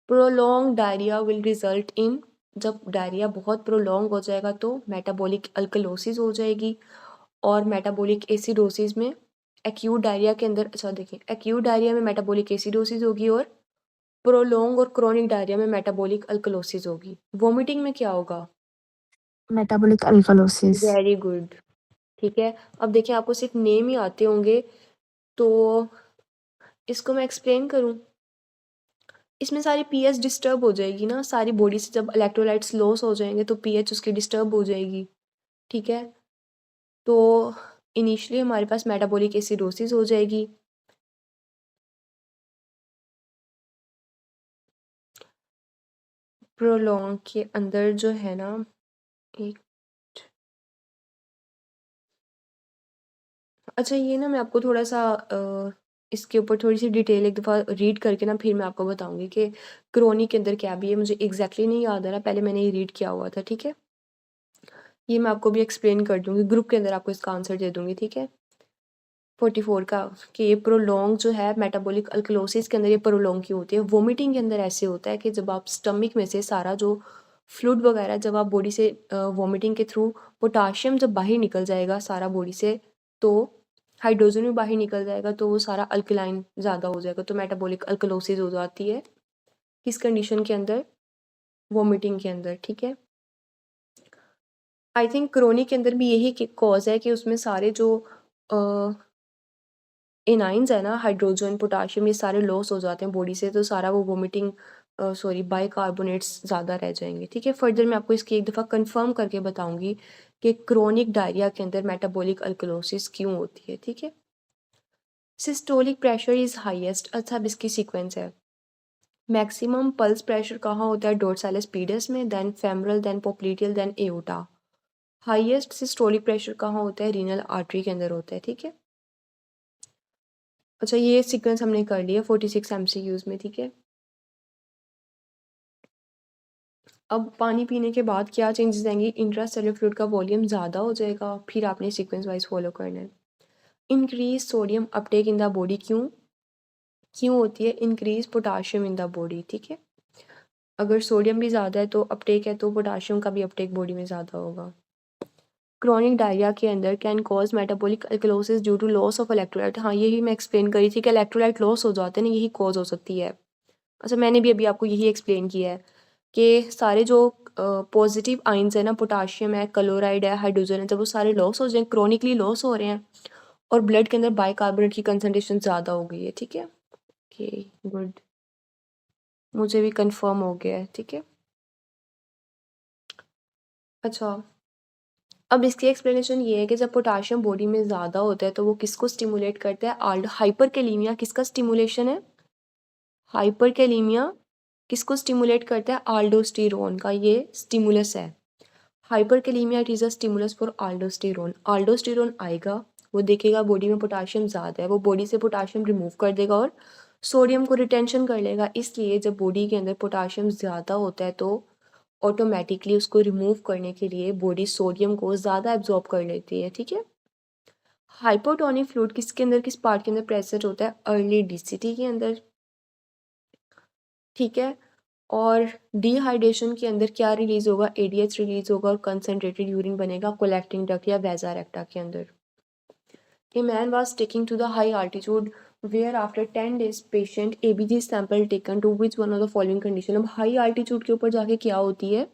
Prolong diarrhoea will result in, जब डायरिया बहुत प्रोलॉन्ग हो जाएगा तो मेटाबॉलिक अल्कलोसिस हो जाएगी, और मेटाबॉलिक एसिडोसिस में एक्यूट डायरिया के अंदर, अच्छा देखिए, एक्यूट डायरिया में मेटाबॉलिक एसिडोसिस होगी और प्रोलॉन्ग और क्रोनिक डायरिया में मेटाबॉलिक अल्कलोसिस होगी। वोमिटिंग में क्या होगा? metabolic alkalosis, very good. ठीक है, अब देखिए आपको सिर्फ नेम ही आते होंगे तो इसको मैं एक्सप्लेन करूं। इसमें सारी पीएच डिस्टर्ब हो जाएगी ना, सारी बॉडी से जब इलेक्ट्रोलाइट्स लॉस हो जाएंगे तो पीएच उसकी डिस्टर्ब हो जाएगी। ठीक है, तो इनिशियली हमारे पास मेटाबॉलिक एसिडोसिस हो जाएगी। प्रोलॉन्ग के अंदर जो है ना, एक, अच्छा ये ना मैं आपको थोड़ा सा इसके ऊपर थोड़ी सी डिटेल एक दफ़ा रीड करके ना फिर मैं आपको बताऊंगी कि क्रोनिक के अंदर क्या भी है। मुझे एग्जैक्टली नहीं याद आ रहा, पहले मैंने ये रीड किया हुआ था। ठीक है, ये मैं आपको भी एक्सप्लेन कर दूंगी, ग्रुप के अंदर आपको इसका आंसर दे दूंगी। ठीक है, 44 का, कि ये प्रोलॉन्ग जो है मेटाबॉलिक अल्कलोसिस के अंदर ये प्रोलॉन्ग क्यों होती है। वोमिटिंग के अंदर ऐसे होता है कि जब आप स्टमक में से सारा जो फ्लूइड वगैरह, जब आप बॉडी से वोमिटिंग के थ्रू पोटाशियम जब बाहर निकल जाएगा सारा बॉडी से, तो हाइड्रोजन भी बाहर निकल जाएगा, तो वो सारा अल्कलाइन ज़्यादा हो जाएगा, तो मेटाबॉलिक अल्कलोसिस हो जाती है। किस कंडीशन के अंदर? वोमिटिंग के अंदर। ठीक है, आई थिंक क्रोनिक के अंदर भी यही कॉज है कि उसमें सारे जो एनाइंस है ना, हाइड्रोजन पोटाशियम, ये सारे लॉस हो जाते हैं बॉडी से, तो सारा वो वोमिटिंग सॉरी बाइकार्बोनेट्स ज़्यादा रह जाएंगे। ठीक है, फर्दर मैं आपको इसकी एक दफ़ा कंफर्म करके बताऊंगी कि क्रोनिक डायरिया के अंदर मेटाबॉलिक अल्कलोसिस क्यों होती है। ठीक है, सिस्टोलिक प्रेशर इज़ हाईएस्ट। अच्छा अब इसकी सीक्वेंस है, मैक्सिमम पल्स प्रेशर कहाँ होता है? डोर्सालिस पीडस में, then femoral, then popliteal, then aorta. Highest systolic pressure कहाँ होता है? रीनल आर्टरी के अंदर होता है। ठीक है, अच्छा ये सीक्वेंस हमने कर लिया 46 MCQs में। ठीक है, अब पानी पीने के बाद क्या चेंजेस आएंगे? इंट्रासेलुलर फ्लूइड का वॉल्यूम ज़्यादा हो जाएगा, फिर आपने सीक्वेंस वाइज फॉलो करना है। Increase sodium Uptake in the body, क्यों क्यों होती है? Increase potassium in the body. ठीक है, अगर सोडियम भी ज़्यादा है तो अपटेक है, तो पोटाशियम का भी अपटेक बॉडी में ज़्यादा होगा। क्रॉनिक डायरिया के अंदर can cause metabolic alkalosis due to loss of electrolyte. हाँ यही मैं एक्सप्लेन करी थी कि इलेक्ट्रोलाइट लॉस हो जाते हैं ना, यही कॉज हो सकती है। अच्छा मैंने भी अभी आपको यही एक्सप्लेन किया है कि सारे जो पॉजिटिव आइंस है ना, पोटाशियम है, क्लोराइड है, हाइड्रोजन है, जब वो सारे लॉस हो जाए, क्रोनिकली लॉस हो रहे हैं, और ब्लड के अंदर बाइकार्बोनेट की कंसनट्रेशन ज़्यादा हो गई है। ठीक है, ओके गुड, मुझे भी कंफर्म हो गया है। ठीक है, अच्छा अब इसकी एक्सप्लेनेशन ये है कि जब पोटाशियम बॉडी में ज़्यादा होता है तो वो किसको स्टिमुलेट करता है? हाइपरकैलीमिया किसका स्टिमुलेशन है? हाइपरकैलीमिया किसको स्टिमुलेट करता है? आल्डोस्टेरोन का ये स्टिमुलस है। Hyperkalaemia it is a stimulus for aldosterone. Aldosterone आएगा, वो देखेगा बॉडी में पोटाशियम ज़्यादा है, वो बॉडी से पोटाशियम रिमूव कर देगा और सोडियम को रिटेंशन कर लेगा। इसलिए जब बॉडी के अंदर पोटाशियम ज़्यादा होता है तो ऑटोमेटिकली उसको रिमूव करने के लिए बॉडी सोडियम को ज़्यादा एब्जॉर्ब कर लेती है। ठीक है, हाइपोटोनिक फ्लूइड किसके अंदर, किस पार्ट के अंदर प्रेजेंट होता है? अर्ली डीसीटी के अंदर। ठीक है, और डिहाइड्रेशन के अंदर क्या रिलीज होगा? एडीएच रिलीज होगा और कंसनट्रेटेड यूरिन बनेगा कोलेक्टिंग डक्ट या वेजा रेक्टा के अंदर। A man was taken to the high altitude where after 10 days patient ABG sample taken to which one of the following condition। अब हाई आल्टीट्यूड के ऊपर जाके क्या होती है?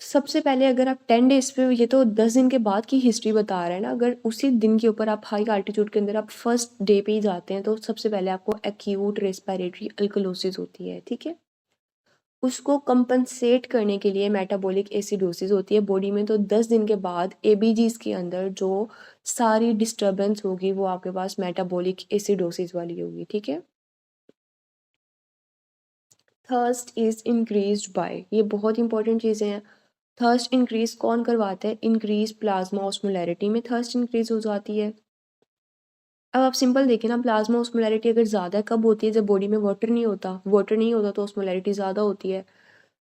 सबसे पहले अगर आप 10 डेज पे, ये तो 10 दिन के बाद की हिस्ट्री बता रहा है ना, अगर उसी दिन के ऊपर आप हाई आल्टीट्यूड के अंदर आप फर्स्ट डे पे ही जाते हैं तो सबसे पहले आपको एक्यूट रेस्पिरेटरी अल्कलोसिस होती है। ठीक है, उसको कंपनसेट करने के लिए मेटाबॉलिक एसिडोसिस होती है बॉडी में, तो 10 दिन के बाद एबीजीज के अंदर जो सारी डिस्टर्बेंस होगी वो आपके पास मेटाबॉलिक एसिडोसिस वाली होगी। ठीक है, थर्स्ट इज इंक्रीज्ड बाय, ये बहुत इंपॉर्टेंट चीज़ें हैं। थर्स्ट इंक्रीज कौन करवाता है? इंक्रीज प्लाज्मा ऑस्मोलैरिटी में थर्स्ट इंक्रीज हो जाती है। अब आप सिंपल देखें ना, प्लाज्मा ऑस्मोलैरिटी अगर ज़्यादा कब होती है? जब बॉडी में वाटर नहीं होता, वाटर नहीं होता तो ऑस्मोलैरिटी ज़्यादा होती है,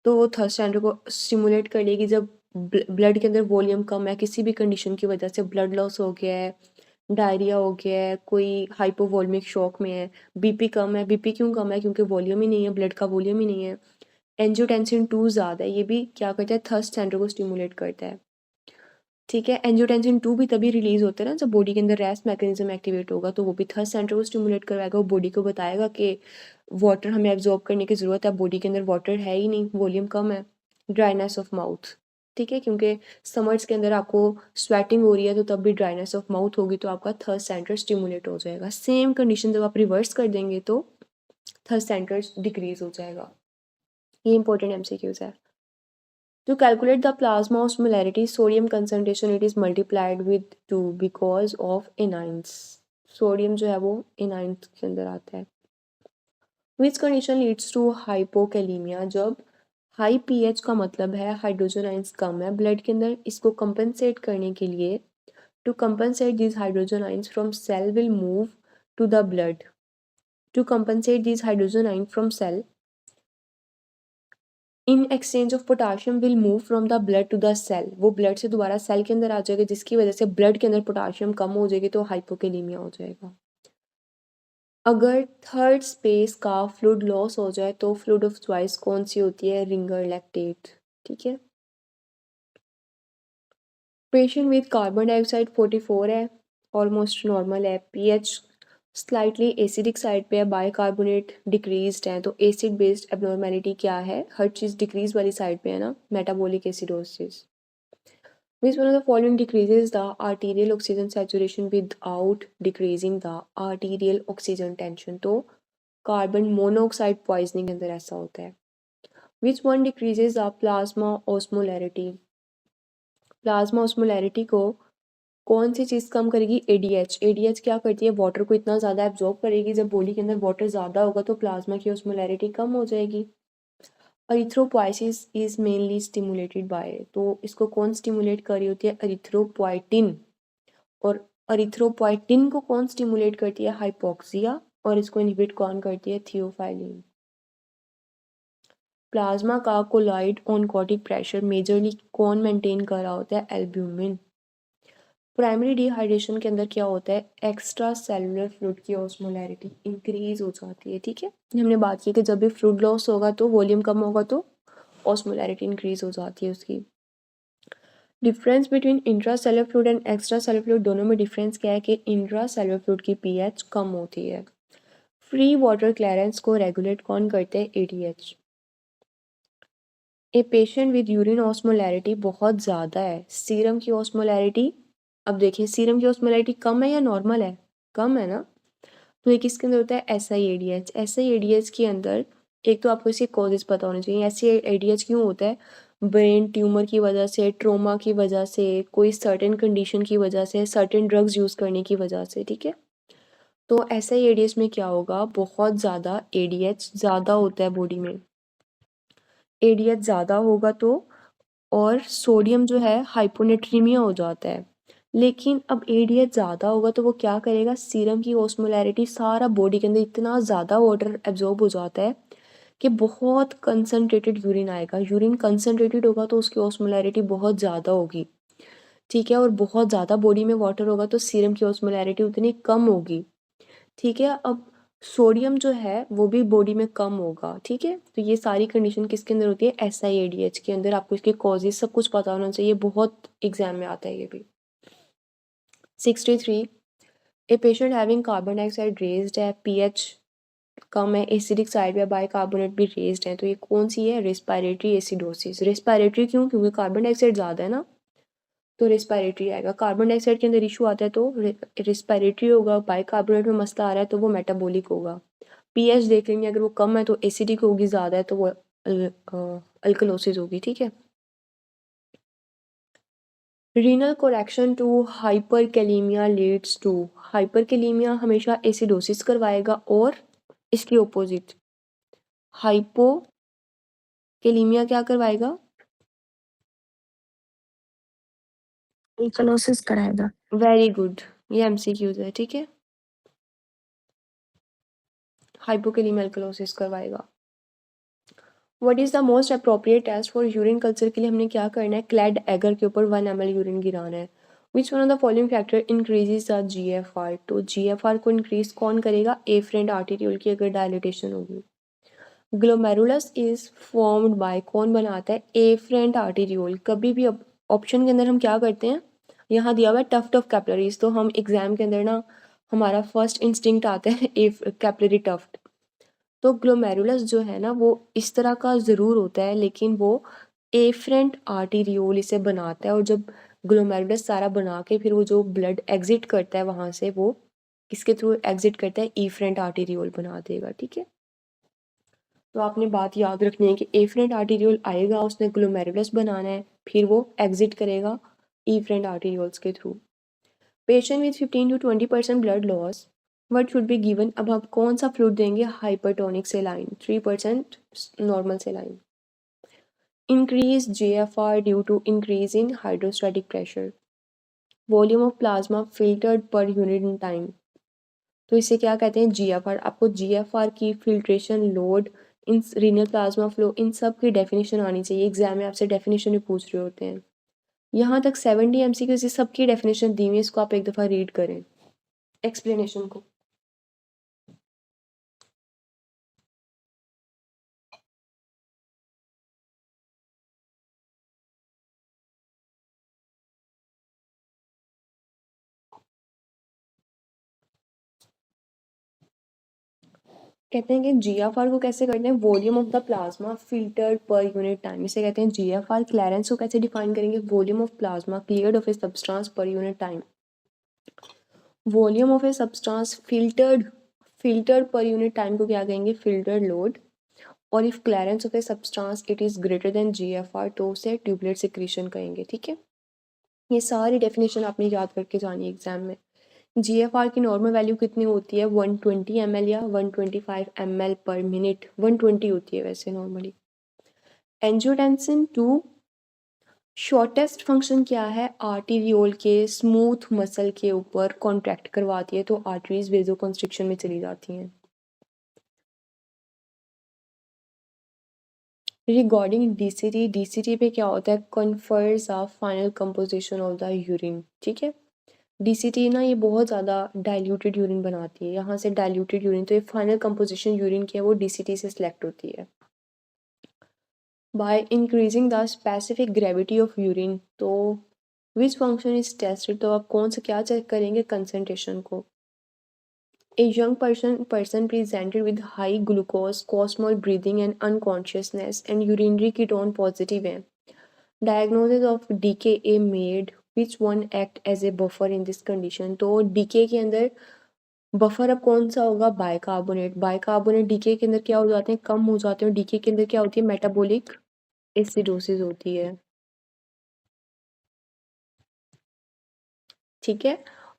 तो वो थर्स्ट स्टैंडर्ड को स्टिमुलेट कर लेगी। जब ब्लड के अंदर वॉल्यूम कम है, किसी भी कंडीशन की वजह से ब्लड लॉस हो गया है डायरिया हो गया है, कोई हाइपोवोलेमिक शॉक में है, बीपी कम है। बीपी क्यों कम है? क्योंकि वॉल्यूम ही नहीं है, ब्लड का वॉल्यूम ही नहीं है। एंजियोटेंसिन 2 ज़्यादा है, ये भी क्या करता है? थर्स्ट सेंटर को स्टिमुलेट करता है। ठीक है, एंजियोटेंसिन 2 भी तभी रिलीज होता है ना जब बॉडी के अंदर रेस्ट मैकेनिज्म एक्टिवेट होगा, तो वो भी थर्स्ट सेंटर को स्टिमुलेट करवाएगा। वो बॉडी को बताएगा कि वाटर हमें एब्जॉर्ब करने की ज़रूरत है, बॉडी के अंदर वाटर है ही नहीं, वॉल्यूम कम है। ड्राइनेस ऑफ माउथ, ठीक है, क्योंकि समर्स के अंदर आपको स्वेटिंग हो रही है तो तब भी ड्राइनेस ऑफ माउथ होगी, तो आपका थर्ड सेंटर स्टिमुलेट हो जाएगा। सेम कंडीशन जब आप रिवर्स कर देंगे तो थर्ड सेंटर डिक्रीज हो जाएगा। ये इंपॉर्टेंट एमसीक्यूज है। To calculate the plasma osmolarity, sodium concentration it is multiplied with 2 because of anions. Sodium जो है वो एनाइंस के अंदर आता है। Which condition leads to hypokalemia? जब हाई पीएच का मतलब है हाइड्रोजन आइंस कम है ब्लड के अंदर, इसको कंपनसेट करने के लिए to compensate this hydrogen ions from cell will move to the blood. To compensate this hydrogen ions from cell in exchange of potassium will move from the blood to the cell. वो blood से दोबारा cell के अंदर आ जाएगा, जिसकी वजह से blood के अंदर पोटाशियम कम हो जाएगी, तो हाइपोकेलीमिया हो जाएगा। अगर थर्ड स्पेस का फ्लूइड लॉस हो जाए तो फ्लूइड ऑफ चॉइस कौन सी होती है? रिंगर लैक्टेट, ठीक है। पेशेंट विद कार्बन डाइऑक्साइड 44 है, ऑलमोस्ट नॉर्मल है। पीएच स्लाइटली एसिडिक साइड पे है, बाइकार्बोनेट डिक्रीज्ड है, तो एसिड बेस्ड एबनॉर्मेलिटी क्या है? हर चीज़ डिक्रीज वाली साइड पे है ना, metabolic acidosis. Which one of the following decreases the arterial oxygen saturation without decreasing the arterial oxygen tension? तो कार्बन मोनोऑक्साइड पॉइजनिंग के अंदर ऐसा होता है। Which one decreases the plasma osmolarity? Plasma osmolarity को कौन सी चीज़ कम करेगी? एडीएच। एडीएच क्या करती है? वाटर को इतना ज़्यादा एब्जॉर्ब करेगी, जब बॉडी के अंदर वाटर ज़्यादा होगा तो प्लाज्मा की ऑस्मोलैरिटी कम हो जाएगी। Erythropoiesis is mainly stimulated by, तो इसको कौन स्टिमुलेट कर रही होती है? एरिथ्रोपोइटिन। और एरिथ्रोपोइटिन को कौन स्टिमुलेट करती है? हाइपोक्सिया। और इसको इनहिबिट कौन करती है? थियोफाइलिन। प्लाज्मा का कोलॉइड ऑनकोटिक प्रेशर मेजरली कौन मेंटेन कर रहा होता है? एल्ब्यूमिन। प्राइमरी डिहाइड्रेशन के अंदर क्या होता है? एक्स्ट्रा सेलुलर फ्लूइड की ऑस्मोलैरिटी इंक्रीज हो जाती है, ठीक है। हमने बात की कि जब भी फ्लूइड लॉस होगा तो वॉल्यूम कम होगा तो ऑस्मोलैरिटी इंक्रीज हो जाती है उसकी। Difference between intra cellular fluid and extra cellular fluid, दोनों में डिफरेंस क्या है कि इंट्रा सेलुलर फ्लूइड की पीएच कम होती है। फ्री वाटर क्लियरेंस को रेगुलेट कौन करते हैं? ADH. A patient with urine osmolarity बहुत ज़्यादा है, सीरम की ऑस्मोलैरिटी, अब देखिए सीरम की ऑस्मोलैरिटी कम है या नॉर्मल है? कम है ना, तो ये किसके अंदर होता है? SIADH। SIADH के अंदर एक तो आपको इसके कॉजेज पता होने चाहिए। SIADH क्यों होता है? ब्रेन ट्यूमर की वजह से, ट्रोमा की वजह से, कोई सर्टेन कंडीशन की वजह से, सर्टेन ड्रग्स यूज़ करने की वजह से, ठीक है। तो SIADH में क्या होगा? बहुत ज़्यादा ADH ज़्यादा होता है बॉडी में। ADH ज़्यादा होगा तो, और सोडियम जो है हाइपोनेट्रीमिया हो जाता है। लेकिन अब ADH ज़्यादा होगा तो वो क्या करेगा? सीरम की ऑस्मोलैरिटी, सारा बॉडी के अंदर इतना ज़्यादा वाटर एब्जॉर्ब हो जाता है कि बहुत कंसनट्रेटेड यूरिन आएगा। यूरिन कंसनट्रेटेड होगा तो उसकी ऑस्मोलैरिटी बहुत ज़्यादा होगी, ठीक है। और बहुत ज़्यादा बॉडी में वाटर होगा तो सीरम की ऑस्मोलैरिटी उतनी कम होगी, ठीक है। अब सोडियम जो है वो भी बॉडी में कम होगा, ठीक है। तो ये सारी कंडीशन किसके अंदर होती है? SIADH के अंदर। आपको इसके कॉजेज सब कुछ पता होना चाहिए, बहुत एग्जाम में आता है ये भी। 63, a patient having carbon dioxide raised है, पीएच कम है, एसिडिक साइड में बाइकार्बोनेट भी रेज्ड है, तो ये कौन सी है? Respiratory acidosis. रेस्पिरेटरी क्यों? क्योंकि कार्बन डाइऑक्साइड ज़्यादा है ना, तो रेस्पिरेटरी आएगा। कार्बन डाइऑक्साइड के अंदर इशू आता है तो रेस्पिरेटरी होगा। बाइकार्बोनेट में मसला आ रहा है तो वो मेटाबॉलिक होगा। पीएच देख लेंगे, अगर वो कम है तो एसिडिक होगी, ज़्यादा है तो वो अल्कलोसिस होगी, ठीक है। Renal correction to hyperkalaemia leads to, hyperkalaemia हमेशा एसिडोसिस करवाएगा, और इसके ऑपोजिट हाइपोकैलेमिया क्या करवाएगा? एल्कलोसिस कराएगा। वेरी गुड, ये एमसीक्यूज है, ठीक है। हाइपोकैलेमिया अल्कलोसिस करवाएगा। What is the most appropriate test for urine culture के लिए हमने क्या करना है? क्लैड एगर के ऊपर 1 ml यूरिन गिराना है। Which one of the following factor increases the GFR? तो GFR को इंक्रीज कौन करेगा? एफरेंट आर्टेरियोल की अगर डायलिटेशन होगी। ग्लोमेरुलस इज फॉर्म्ड बाय, कौन बनाता है? Efferent arteriole. कभी भी ऑप्शन के अंदर हम क्या करते हैं, यहाँ दिया हुआ है टफ्ट ऑफ कैपिलरीज, तो हम एग्जाम के अंदर ना हमारा फर्स्ट इंस्टिंक्ट आता है कैपिलरी टफ्ट। तो ग्लोमेरुलस जो है ना वो इस तरह का ज़रूर होता है, लेकिन वो एफरेंट आर्टेरियोल इसे बनाता है, और जब ग्लोमेरुलस सारा बना के फिर वो जो ब्लड एग्जिट करता है वहाँ से, वो किसके थ्रू एग्जिट करता है? एफरेंट आर्टेरियोल बना देगा। ठीक है, तो आपने बात याद रखनी है कि एफरेंट आर्टेरियोल आएगा, उसने ग्लोमेरुलस बनाना है, फिर वो एग्जिट करेगा एफरेंट आर्टेरियोल्स के through. Patient with 15 to 20% blood loss, what should be given? अब आप कौन सा फ्लूइड देंगे? Hypertonic saline, 3% normal saline. Increase JFR due to increase in hydrostatic pressure, volume of plasma filtered per unit in time, तो इसे क्या कहते हैं? GFR। आपको GFR की filtration load, in renal plasma flow, इन सब की डेफिनेशन आनी चाहिए। एग्जाम में आपसे डेफिनेशन भी पूछ रहे होते हैं। यहाँ तक 70 MCQ से सबकी डेफिनेशन दी हुई है, इसको आप एक दफ़ा रीड करें एक्सप्लेनेशन को। कहते हैं कि GFR को कैसे करते हैं? Volume of the plasma filtered per unit time, इसे कहते हैं GFR। क्लैरेंस को कैसे डिफाइन करेंगे? Volume of plasma cleared of a substance per unit time. Volume of a substance filtered per unit time को क्या कहेंगे? Filter load. और if clearance of a substance it is greater than GFR, तो उसे tubeless secretion कहेंगे। ठीक है, ये सारी डेफिनेशन आपने याद करके जानी है एग्जाम में। GFR की नॉर्मल वैल्यू कितनी होती है? 120 ml या 125 ml पर मिनट। 120 होती है वैसे नॉर्मली। एंजियोटेंसिन 2 शॉर्टेस्ट फंक्शन क्या है? आर्टेरियोल के स्मूथ मसल के ऊपर कॉन्ट्रैक्ट करवाती है, तो आर्टरीज वेजोकंस्ट्रिक्शन में चली जाती हैं। रिगार्डिंग DCT पे क्या होता है? Confers a final composition of the urine. ठीक है, DCT ना ये बहुत ज़्यादा डाइल्यूटेड यूरिन बनाती है, यहाँ से डाइल्यूटेड यूरिन, तो ये फाइनल कंपोजिशन यूरिन की है वो DCT से सिलेक्ट होती है। By increasing the specific gravity of urine, तो विच फंक्शन इज टेस्टेड? तो आप कौन सा क्या चेक करेंगे? कंसंट्रेशन को। A young person presented with high glucose, cosmal breathing and unconsciousness and urinary ketone positive है। Diagnosis of DKA made, which one act as a buffer in this condition? तो DK के अंदर buffer अब कौन सा होगा? Bicarbonate. Bicarbonate DK के अंदर क्या हो जाते हैं? कम हो जाते हैं। DK के अंदर क्या होती है? मेटाबॉलिक एसिडोसिस होती है। ठीक है,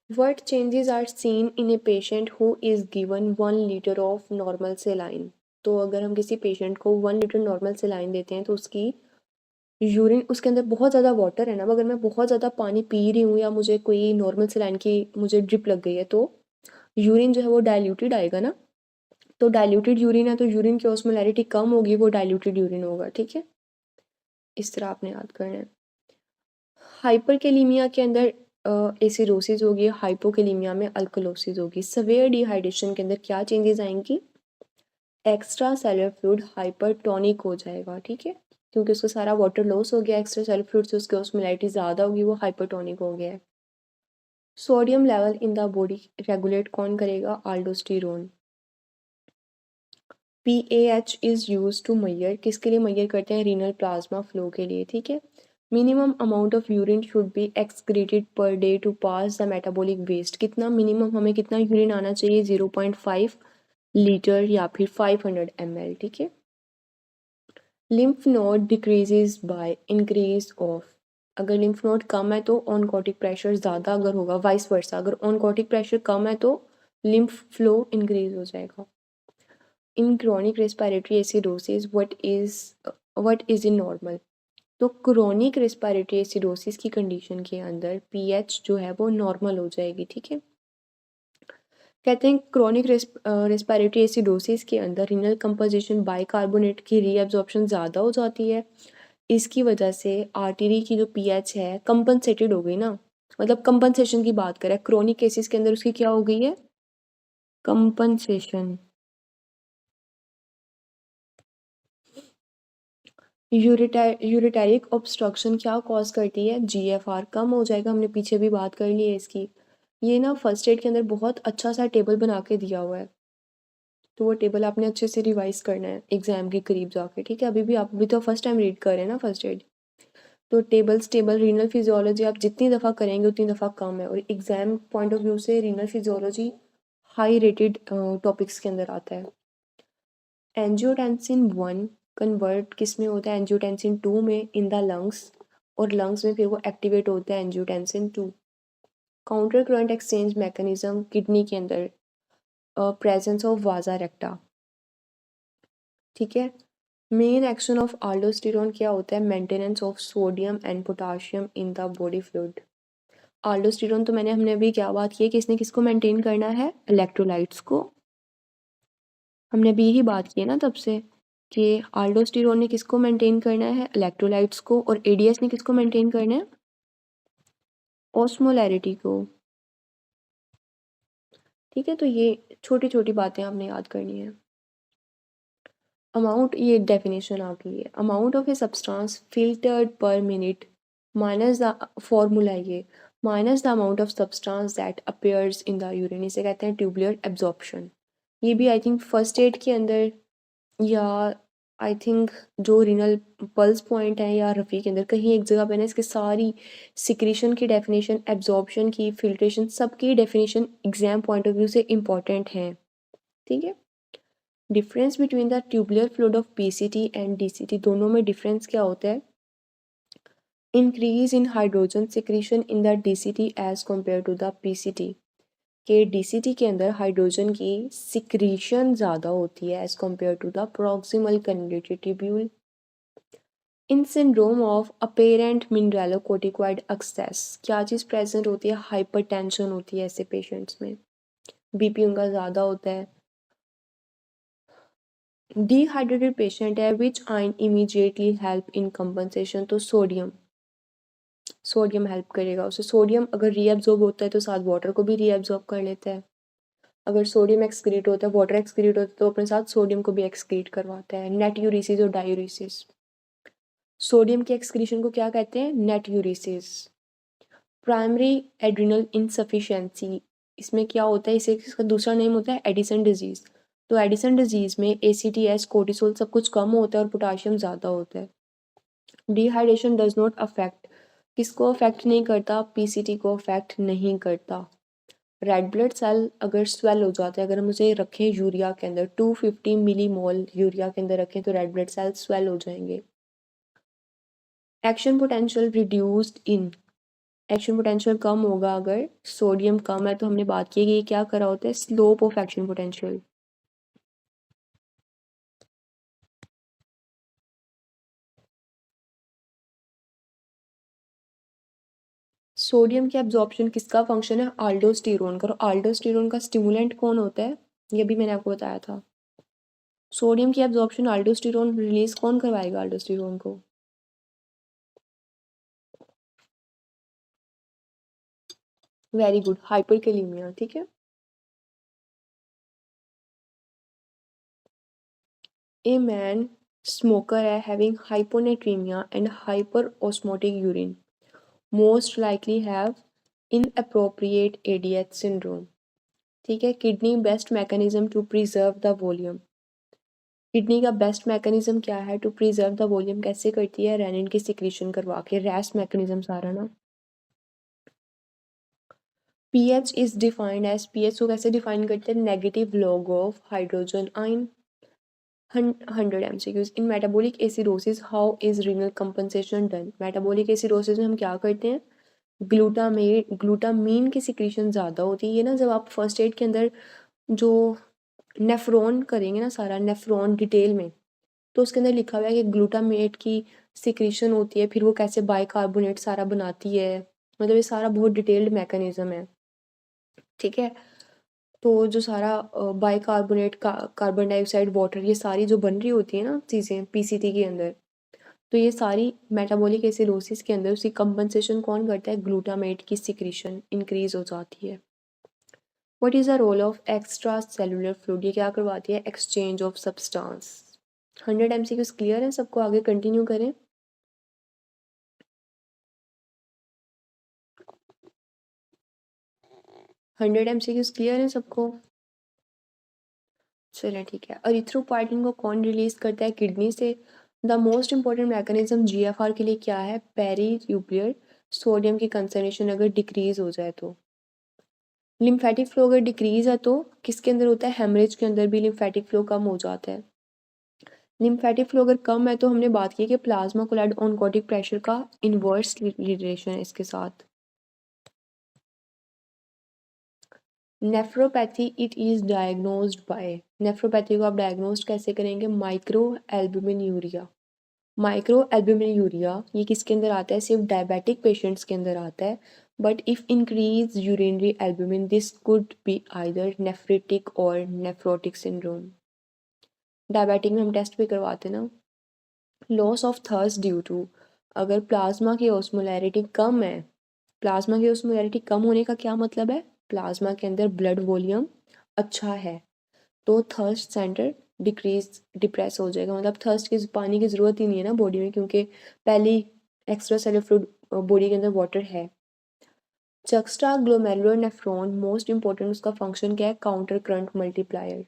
what changes are seen in a patient who is given 1 liter of normal saline? तो अगर हम किसी पेशेंट को 1 लीटर नॉर्मल सेलाइन देते हैं तो उसकी यूरिन, उसके अंदर बहुत ज़्यादा वाटर है ना, अगर मैं बहुत ज़्यादा पानी पी रही हूँ या मुझे कोई नॉर्मल सेलाइन की मुझे ड्रिप लग गई है, तो यूरिन जो है वो डाइल्यूटेड आएगा ना। तो डाइल्यूटेड यूरिन है तो यूरिन की ऑस्मोलैरिटी कम होगी, वो डाइल्यूटेड यूरिन होगा। ठीक है, इस तरह आपने याद करना है। हाइपरकेलीमिया के अंदर एसिडोसिस होगी, हाइपोकेलीमिया में अल्कलोसिस होगी। सवेयर डिहाइड्रेशन के अंदर क्या चेंजेस आएंगी? एक्स्ट्रा सेलुलर फ्लूइड हाइपरटोनिक हो जाएगा। ठीक है, क्योंकि उसका सारा वाटर लॉस हो गया, एक्स्ट्रा सेलुलर फ्लूइड से उसकी ऑस्मोलैरिटी ज़्यादा होगी, वो हाइपरटोनिक हो गया है। Sodium level in the body regulate कौन करेगा? Aldosterone. PAH is use to measure, किसके लिए मैयर करते हैं? रीनल प्लाज्मा फ्लो के लिए। ठीक है, minimum amount of urine should be excreted per day to pass the metabolic waste, कितना मिनिमम हमें कितना यूरिन आना चाहिए? 0.5 लीटर या फिर 500 ml। ठीक है, lymph node decreases by increase of, अगर लिम्फ नोड कम है तो ऑनकोटिक प्रेशर ज़्यादा अगर होगा, वाइस वर्सा, अगर ऑनकोटिक प्रेशर कम है तो लिम्फ फ्लो इंक्रीज हो जाएगा। इन chronic respiratory acidosis what is in normal? तो क्रॉनिक रेस्पिरेटरी एसिडोसिस की कंडीशन के अंदर पीएच जो है वो नॉर्मल हो जाएगी। ठीक है, कहते हैं क्रॉनिक रेस्पिरेटरी एसिडोसिस के अंदर रीनल कंपोजिशन बाइकार्बोनेट की रीअब्जॉर्प्शन ज़्यादा हो जाती है, इसकी वजह से आर्टरी की जो पीएच है कंपनसेटेड हो गई ना, मतलब कंपनसेशन की बात करें, क्रोनिक केसेस के अंदर उसकी क्या हो गई है, कंपनसेशन। यूरिटेरिक ऑब्स्ट्रक्शन क्या कॉज करती है, जीएफआर कम हो जाएगा, हमने पीछे भी बात कर ली है इसकी। ये ना फर्स्ट एड के अंदर बहुत अच्छा सा टेबल बना के दिया हुआ है, तो वो टेबल आपने अच्छे से रिवाइज करना है एग्जाम के करीब जाके, ठीक है। आप भी तो फर्स्ट टाइम रीड कर रहे हैं ना फर्स्ट एड, तो टेबल रीनल फिजियोलॉजी आप जितनी दफ़ा करेंगे उतनी दफ़ा कम है, और एग्जाम पॉइंट ऑफ व्यू से renal physiology high rated topics के अंदर आता है। एंजियोटेंसिन 1 कन्वर्ट किस में होता है, एंजियोटेंसिन 2 में इन द लंग्स, और लंग्स में फिर वो एक्टिवेट होता है angiotensin 2। Counter current exchange mechanism kidney के अंदर, प्रेजेंस ऑफ वाजा रेक्टा, ठीक है। मेन एक्शन ऑफ आल्डोस्टेरोन क्या होता है, maintenance of sodium and potassium in the body fluid. Aldosterone तो हमने अभी क्या बात की है कि इसने किसको मेंटेन करना है, इलेक्ट्रोलाइट्स को। हमने अभी यही बात की है ना तब से कि आल्डोस्टेरोन ने किसको मेंटेन करना है, इलेक्ट्रोलाइट्स को, और एडीएस ने किसको मेंटेन करना है, ऑस्मोलैरिटी को, ठीक है। तो ये छोटी छोटी बातें आपने याद करनी है। अमाउंट, ये डेफिनेशन आ गई है, amount of a substance filtered per minute minus the formula, ये minus the amount of substance that appears in the urine, इसे कहते हैं ट्यूबुलर एब्जॉर्प्शन। ये भी आई थिंक फर्स्ट एड के अंदर, या आई थिंक जो रीनल पल्स पॉइंट है या रफ़ी के अंदर कहीं एक जगह पे ना इसके सारी सिक्रीशन की डेफिनेशन, एब्जॉर्प्शन की, फिल्ट्रेशन, सबकी definition exam point of view से इम्पॉर्टेंट हैं, ठीक है। Difference between the tubular fluid of PCT and DCT, दोनों में डिफरेंस क्या होता है, increase in hydrogen secretion in the DCT as compare to the PCT, के डीसीटी के अंदर हाइड्रोजन की सिक्रीशन ज़्यादा होती है as compare to the proximal convoluted tubule. In syndrome of apparent mineralocorticoid excess क्या चीज़ प्रेजेंट होती है, हाइपरटेंशन होती है ऐसे पेशेंट्स में, बीपी उनका ज़्यादा होता है। डिहाइड्रेटेड पेशेंट है, विच आइन इमीडिएटली हेल्प इन कंपनसेशन, तो सोडियम हेल्प करेगा उसे। सोडियम अगर रीएब्जॉर्ब होता है तो साथ वाटर को भी रीएब्जॉर्ब कर लेता है, अगर सोडियम एक्सक्रीट होता है, वाटर एक्सक्रीट होता है, तो अपने साथ सोडियम को भी एक्सक्रीट करवाता है, नेट यूरिसिस और डायूरिसिस। सोडियम की एक्सक्रीशन को क्या कहते हैं, नेट यूरिसिस। प्राइमरी एड्रिनल इनसफिशिएंसी, इसमें क्या होता है, इसे इसका दूसरा नेम होता है एडिसन डिजीज़। तो एडिसन डिजीज़ में ACTH, कोर्टिसोल सब कुछ कम होता है और पोटाशियम ज़्यादा होता है। डिहाइड्रेशन डज नॉट अफेक्ट, किसको अफेक्ट नहीं करता, पीसीटी को अफेक्ट नहीं करता। रेड ब्लड सेल अगर स्वेल हो जाते हैं, अगर हम उसे रखें यूरिया के अंदर, 250 मिलीमोल यूरिया के अंदर रखें तो रेड ब्लड सेल स्वेल हो जाएंगे। Action potential reduced in, action potential कम होगा अगर सोडियम कम है, तो हमने बात की कि ये क्या करा होता है, slope of action potential. Sodium की एब्जॉर्प्शन किसका फंक्शन है, आल्डोस्टेरोन का, और आल्डोस्टेरोन का स्टिमुलेंट कौन होता है, ये भी मैंने आपको बताया था। सोडियम की एब्जॉर्प्शन आल्डोस्टेरोन रिलीज कौन करवाएगा, आल्डोस्टेरोन को, वेरी गुड, हाइपरकैलेमिया, ठीक है। ए मैन स्मोकर है having hyponatraemia and hyper osmotic urine most likely have inappropriate ADH syndrome, ठीक है। Kidney best mechanism to preserve the volume, kidney का बेस्ट मैकेनिज्म क्या है टू प्रिजर्व द वॉल्यूम, कैसे करती है, रेनिन की सिक्रीशन करवा के, रेस्ट मैकेनिज्म सारा ना। PH is defined as, pH को कैसे डिफाइन करते हैं, negative log of hydrogen ion. 100 MCQs in metabolic acidosis, how is renal compensation done, metabolic acidosis में हम क्या करते हैं, ग्लूटामीन की सिक्रीशन ज़्यादा होती है। ये ना जब आप फर्स्ट एड के अंदर जो नेफ्रॉन करेंगे ना, सारा नेफ्रॉन डिटेल में, तो उसके अंदर लिखा हुआ है कि ग्लूटामेट की सिक्रीशन होती है, फिर वो कैसे बाइकार्बोनेट सारा बनाती है, मतलब ये सारा बहुत डिटेल्ड मैकेनिज्म है, ठीक है। तो जो सारा बाइकार्बोनेट का, कार्बन डाइऑक्साइड, वाटर, ये सारी जो बन रही होती है ना चीज़ें पीसीटी के अंदर, तो ये सारी मेटाबॉलिक एसिडोसिस के अंदर उसकी कंपनसेशन कौन करता है? ग्लूटामेट की सिक्रीशन इंक्रीज हो जाती है। What is the role of extra cellular fluid? ये क्या करवाती है? Exchange of substance. 100 MCQs clear है सबको? आगे कंटिन्यू करें। 100 MCQs क्लियर है सबको? चलिए ठीक है। एरिथ्रोपोइटिन को कौन रिलीज करता है? किडनी से। The most important mechanism GFR के लिए क्या है? पेरीट्यूबुलर सोडियम की कंसंट्रेशन अगर डिक्रीज हो जाए तो। लिम्फेटिक फ्लो अगर डिक्रीज है तो किसके अंदर होता है? हेमरेज के अंदर भी लिम्फेटिक फ्लो कम हो जाता है। लिम्फेटिक फ्लो अगर कम है तो हमने बात की कि प्लाज्मा कोलाइड ऑनकोटिक प्रेशर का इन्वर्स रिलेशन है इसके साथ। Nephropathy it is diagnosed by. Nephropathy को आप डायग्नोज कैसे करेंगे? माइक्रो एल्बुमिनूरिया। माइक्रो एल्बुमिनूरिया ये किसके अंदर आता है? सिर्फ डायबिटिक पेशेंट्स के अंदर आता है। But if increase urinary albumin this could be either nephritic और नेफ्रोटिक सिंड्रोम। डायबिटिक में हम टेस्ट भी करवाते ना। Loss of thirst due to, अगर प्लाज्मा की ऑस्मोलैरिटी कम है, प्लाज्मा की ऑस्मोलैरिटी कम होने का क्या मतलब है? प्लाज्मा के अंदर ब्लड वॉल्यूम अच्छा है तो थर्स्ट सेंटर डिप्रेस हो जाएगा। मतलब थर्स्ट की पानी की ज़रूरत ही नहीं है ना बॉडी में, क्योंकि पहली एक्स्ट्रा सेलुलर फ्लूइड बॉडी के अंदर वाटर है। Juxta glomerular nephron most important उसका फंक्शन क्या है? Counter current multiplier.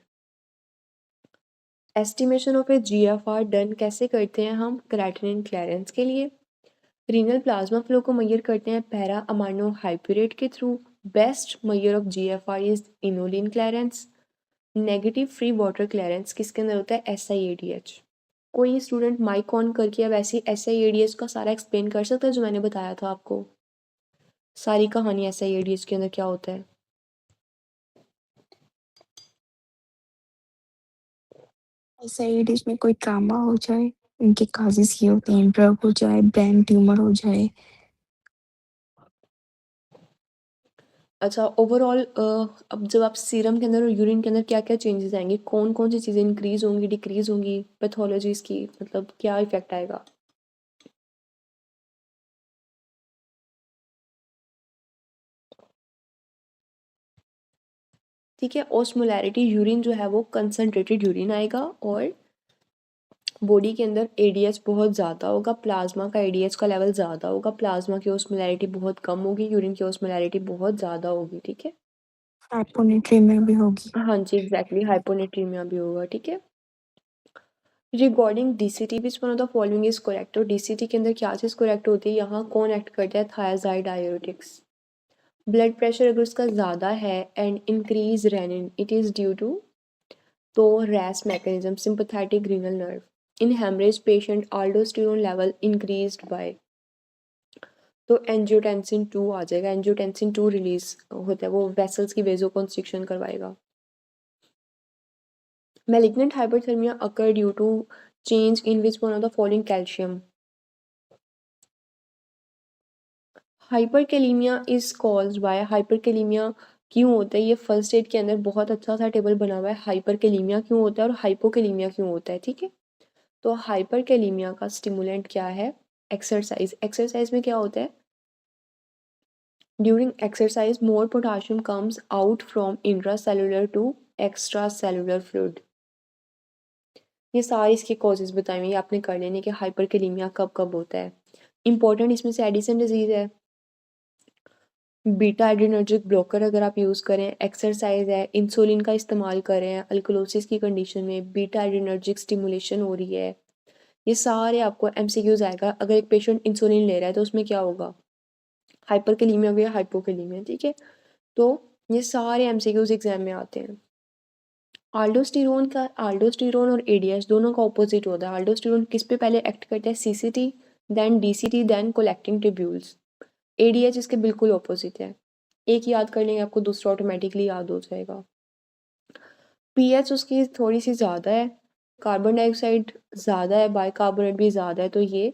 Estimation of A GFR done कैसे करते हैं हम? क्रेटिनिन क्लियरेंस के लिए। रीनल प्लाज्मा फ्लो को मेजर करते हैं पैरा अमाइनो हाइप्यूरेट के through. Best measure of GFR is inulin clearance. Negative free water clearance किसके अंदर होता है? SiADH। कोई स्टूडेंट माइक ऑन करके अब ऐसी SiADH का सारा एक्सप्लेन कर सकता है जो मैंने बताया था आपको? सारी कहानी SiADH के अंदर क्या होता है? SIADs में कोई ट्रामा हो जाए, उनके काजेस ये होते हैं, ड्रग हो जाए, ब्रेन ट्यूमर हो जाए। अच्छा, ओवरऑल अब जब आप सीरम के अंदर और यूरिन के अंदर क्या क्या चेंजेस आएंगे? कौन कौन सी चीज़ें इंक्रीज होंगी, डिक्रीज होंगी पैथोलॉजीज की? मतलब क्या इफेक्ट आएगा? ठीक है, ऑस्मोलैरिटी यूरिन जो है वो कंसनट्रेटेड यूरिन आएगा और बॉडी के अंदर एडीएच बहुत ज़्यादा होगा, प्लाज्मा का एडीएच का लेवल ज़्यादा होगा, प्लाज्मा की ऑस्मोलैरिटी बहुत कम होगी, यूरिन की ऑस्मोलैरिटी बहुत ज़्यादा होगी। ठीक है, हाइपोनेट्रीमिया भी होगी। हाँ जी एग्जैक्टली, हाइपोनेट्रीमिया भी होगा। ठीक है, regarding DCT which one of the following is correct? और डीसीटी के अंदर क्या चीज़ करेक्ट होती है? यहाँ कौन एक्ट करता है? Thiazide diuretics. ब्लड प्रेशर अगर उसका ज़्यादा है and increase renin it is due to तो RAS mechanism sympathetic renal nerve. In haemorrhage patient aldosterone level increased by, तो एंजियोटेंसिन 2 आ जाएगा। एंजियोटेंसिन 2 रिलीज होता है, वो वेसल्स की वेजो कंस्ट्रिक्शन करवाएगा। Malignant hyperthermia occur due to change in which one of the following? Calcium. Hyperkalaemia is caused by, hyperkalaemia क्यों होता है? ये फर्स्ट एड के अंदर बहुत अच्छा सा टेबल बना हुआ है, हाइपरकेलीमिया क्यों होता है और हाइपोकेलीमिया क्यों होता है। ठीक है, तो हाइपरकेलीमिया का स्टिमुलेंट क्या है? एक्सरसाइज। एक्सरसाइज में क्या होता है? During exercise more potassium comes out from intracellular to extracellular fluid. ये सारी इसके कॉजेज बताए हुए, ये आपने कर लेने कि हाइपरकेलीमिया कब कब होता है। इंपॉर्टेंट इसमें से एडिसन डिजीज है, बीटा एड्रेनर्जिक ब्लॉकर अगर आप यूज़ करें, एक्सरसाइज है, इंसुलिन का इस्तेमाल करें, अल्कलोसिस की कंडीशन में बीटा एड्रेनर्जिक स्टिमुलेशन हो रही है, ये सारे आपको MCQs आएगा। अगर एक पेशेंट इंसुलिन ले रहा है तो उसमें क्या होगा? हाइपरकेलीमिया हो या हाइपोकेलीमिया। ठीक है, तो ये सारे MCQs एग्जाम में आते हैं। आल्डोस्टेरोन और ADH दोनों का ऑपोजिट होता है। आल्डोस्टेरोन किस पे पहले एक्ट करता है? CCT, then DCT, then collecting tubules. ADH इसके बिल्कुल ऑपोजिट है। एक याद कर लेंगे आपको, दूसरा ऑटोमेटिकली याद हो जाएगा। पीएच उसकी थोड़ी सी ज़्यादा है, कार्बन डाइऑक्साइड ज़्यादा है, बाइकार्बोनेट भी ज़्यादा है, तो ये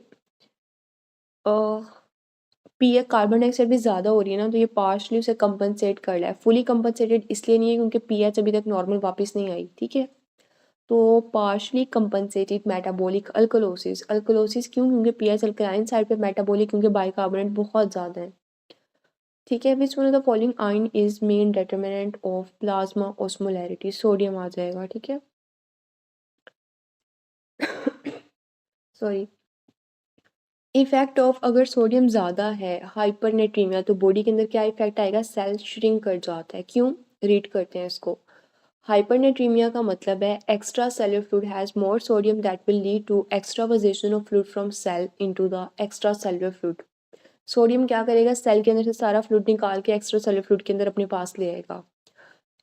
पीएच कार्बन डाइऑक्साइड भी ज़्यादा हो रही है ना, तो ये पार्शली उसे कंपनसेट कर रहा है। फुली कंपनसेटेड इसलिए नहीं है क्योंकि पीएच अभी तक नॉर्मल वापस नहीं आई। ठीक है, तो partially compensated metabolic alkalosis, alkalosis क्यों? क्योंकि पीएच अल्कलाइन साइड पे, मेटाबॉलिक क्योंकि बाइकार्बोनेट बहुत ज़्यादा है। ठीक है, which one of the following ion is main determinant of plasma osmolarity, sodium आ जाएगा। ठीक है, सॉरी। इफेक्ट ऑफ, अगर सोडियम ज़्यादा है हाइपरनेट्रीमिया, तो बॉडी के अंदर क्या इफेक्ट आएगा? सेल श्रिंक कर जाता है। क्यों? रीड करते हैं इसको। हाइपरनेट्रीमिया का मतलब है extra cellular fluid has more sodium that will lead to extravasation of fluid from cell into the extra cellular fluid. Sodium क्या करेगा? सेल के अंदर से सारा फ्लूइड निकाल के एक्स्ट्रा सेलुलर फ्लूइड के अंदर अपने पास ले आएगा।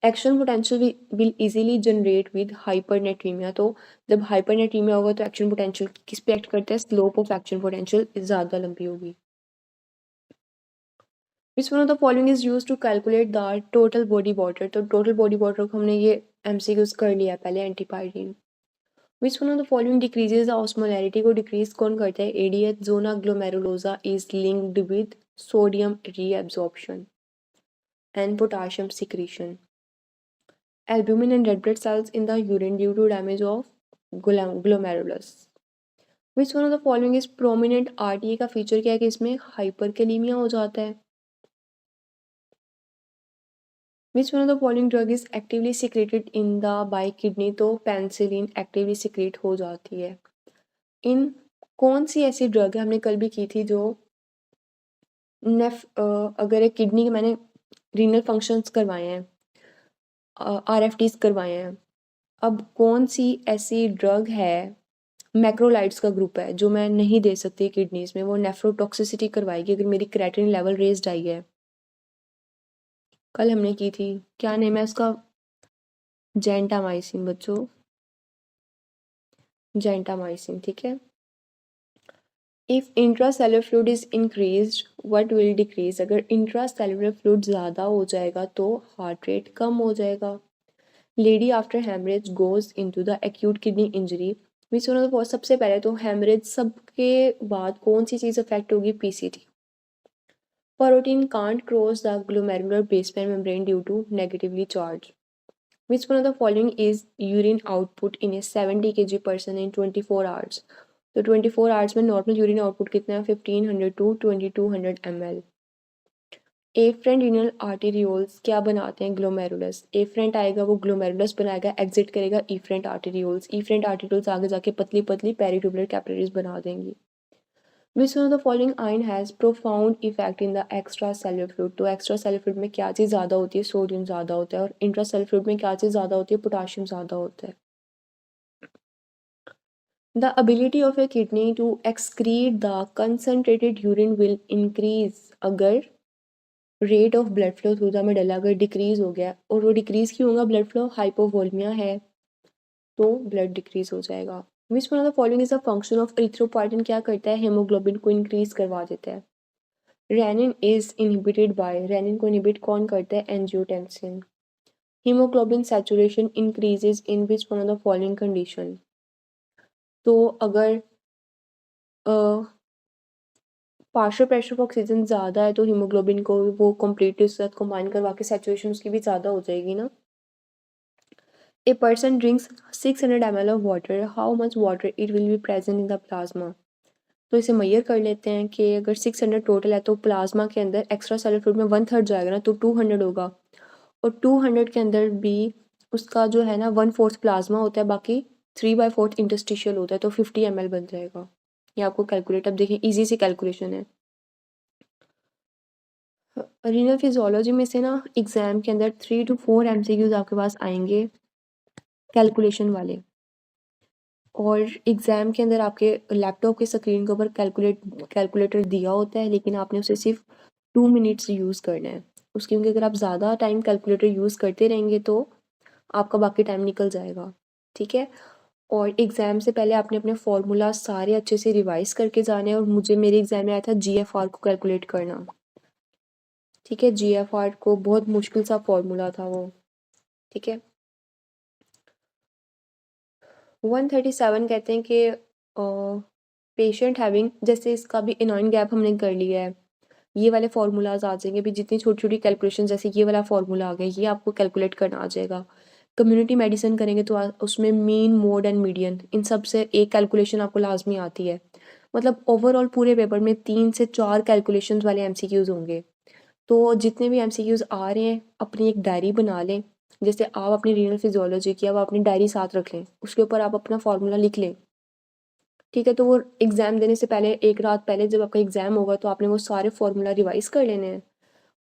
Action potential will easily generate with हाइपरनेट्रीमिया, तो जब हाइपरनेट्रीमिया होगा तो एक्शन पोटेंशियल किस पे एक्ट करता है? स्लोप ऑफ एक्शन पोटेंशियल ज़्यादा लंबी होगी। Which one of the following is use to calculate the total body water, तो टोटल बॉडी वाटर को हमने ये एमसीक्यूज कर लिया पहले, antipyrine. Which one of the following decreases the osmolarity, को डिक्रीज कौन करता है? ADH zona glomerulosa is linked with sodium reabsorption and potassium secretion. Albumin and red blood cells in the urine due to damage of glomerulus. Which one of the following is prominent? RTA का feature क्या है कि इसमें हाइपरकेलीमिया हो जाता है। Which one of the following drug is actively secreted in the by kidney, तो penicillin actively secrete हो जाती है। इन कौन सी ऐसी ड्रग है, हमने कल भी की थी, जो अगर एक किडनी के मैंने रीनल फंक्शंस करवाए हैं, RFTs करवाए हैं, अब कौन सी ऐसी ड्रग है, मैक्रोलाइड्स का ग्रुप है, जो मैं नहीं दे सकती किडनीज में, वो नेफ्रोटॉक्सिसिटी करवाएगी अगर मेरी क्रेटिनिन लेवल रेज्ड आई है। कल हमने की थी, क्या नेम है उसका? जेंटामाइसिन बच्चों, जेंटामाइसिन। ठीक है। If intracellular fluid is increased what will decrease, अगर इंट्रासेलुलर फ्लूइड ज़्यादा हो जाएगा तो हार्ट रेट कम हो जाएगा। Lady after haemorrhage goes into the acute kidney injury, which one of the, सबसे पहले तो हेमरेज सबके बाद कौन सी चीज़ अफेक्ट होगी? PCT. Protein can't cross the glomerular basement membrane due to negatively charged. Which one of the following is urine output in a 70 kg person in 24 hours? तो 24 आवर्स में नॉर्मल यूरिन आउटपुट कितना है? 1500 to 2200 ml। Efferent renal arterioles क्या बनाते हैं? Glomerulus. Efferent आएगा वो glomerulus बनाएगा, एग्जिट करेगा इफरेंट आर्टेरियोल्स। इफरेंट आर्टेरियोल्स आगे जाके पतली पतली पेरिट्यूबुलर कैपिलरीज बना देंगी। Which one of the following ion has profound effect in the extracellular fluid, तो extracellular fluid में क्या चीज़ ज़्यादा होती है? सोडियम ज़्यादा होता है। और इंट्रासेलुलर फ्लूइड में क्या चीज़ ज़्यादा होती है? पोटाशियम ज़्यादा होता है। The ability of a kidney to excrete the concentrated urine will increase अगर rate of blood flow through the medulla अगर डिक्रीज हो गया, और वो डिक्रीज क्यों होगा? ब्लड फ्लो हाइपोवोल्मिया है तो ब्लड डिक्रीज हो जाएगा। Which one of the following is a function of erythropoietin, क्या करता है? हेमोग्लोबिन को इंक्रीज करवा देता है। Renin is inhibited by, renin को इनहिबिट कौन करता है? Angiotensin. Haemoglobin saturation increases in which one of the following condition, तो अगर पार्शियल प्रेशर ऑफ ऑक्सीजन ज़्यादा है तो हीमोग्लोबिन को वो कम्प्लीटली उसके साथ कंबाइन करवा के सैचुरेशन उसकी भी ज़्यादा हो जाएगी ना। A person drinks 600 ml of water, how much water it will be present in the plasma, तो इसे मैयर कर लेते हैं कि अगर 600 टोटल है तो प्लाज्मा के अंदर एक्स्ट्रा सेलुलर फ्लूइड में 1/3 जाएगा ना, तो 200 होगा। और 200 के अंदर भी उसका जो है ना 1/4 प्लाज्मा होता है, बाकी 3/4 इंटरस्टिशियल होता है, तो 50 ml बन जाएगा। ये आपको कैलकुलेट, अब देखिए ईजी सी कैलकुलेशन है। रीनल फिजियोलॉजी में से ना एग्जाम के अंदर 3 to 4 MCQs आपके पास आएंगे कैलकुलेशन वाले, और एग्ज़ाम के अंदर आपके लैपटॉप के स्क्रीन के ऊपर कैलकुलेटर दिया होता है, लेकिन आपने उसे सिर्फ 2 मिनट्स यूज़ करना है उसके, क्योंकि अगर आप ज़्यादा टाइम कैलकुलेटर यूज़ करते रहेंगे तो आपका बाकी टाइम निकल जाएगा। ठीक है, और एग्ज़ाम से पहले आपने अपने फार्मूला सारे अच्छे से रिवाइज करके जाने हैं। और मुझे मेरे एग्ज़ाम में आया था GFR को कैलकुलेट करना। ठीक है, GFR को बहुत मुश्किल सा फार्मूला था वो। ठीक है, 137 कहते हैं कि पेशेंट हैविंग, जैसे इसका भी इनॉइन गैप हमने कर लिया है, ये वाले फार्मूलाज आ जाएंगे भी, जितनी छोटी छोटी कैलकुलेशन, जैसे ये वाला फार्मूला आ गया, ये आपको कैलकुलेट करना आ जाएगा। कम्युनिटी मेडिसिन करेंगे तो उसमें मीन, मोड एंड मीडियन इन सब से एक कैलकुलेशन आपको लाजमी आती है। मतलब ओवरऑल पूरे पेपर में 3 से 4 कैलकुलेशंस वाले एमसीक्यूज़ होंगे। तो जितने भी एमसीक्यूज़ आ रहे हैं अपनी एक डायरी बना लें। जैसे आप अपनी रीनल फिजियोलॉजी की आप अपनी डायरी साथ रख लें, उसके ऊपर आप अपना फार्मूला लिख लें। ठीक है, तो वो एग्ज़ाम देने से पहले एक रात पहले जब आपका एग्ज़ाम होगा तो आपने वो सारे फार्मूला रिवाइज़ कर लेने हैं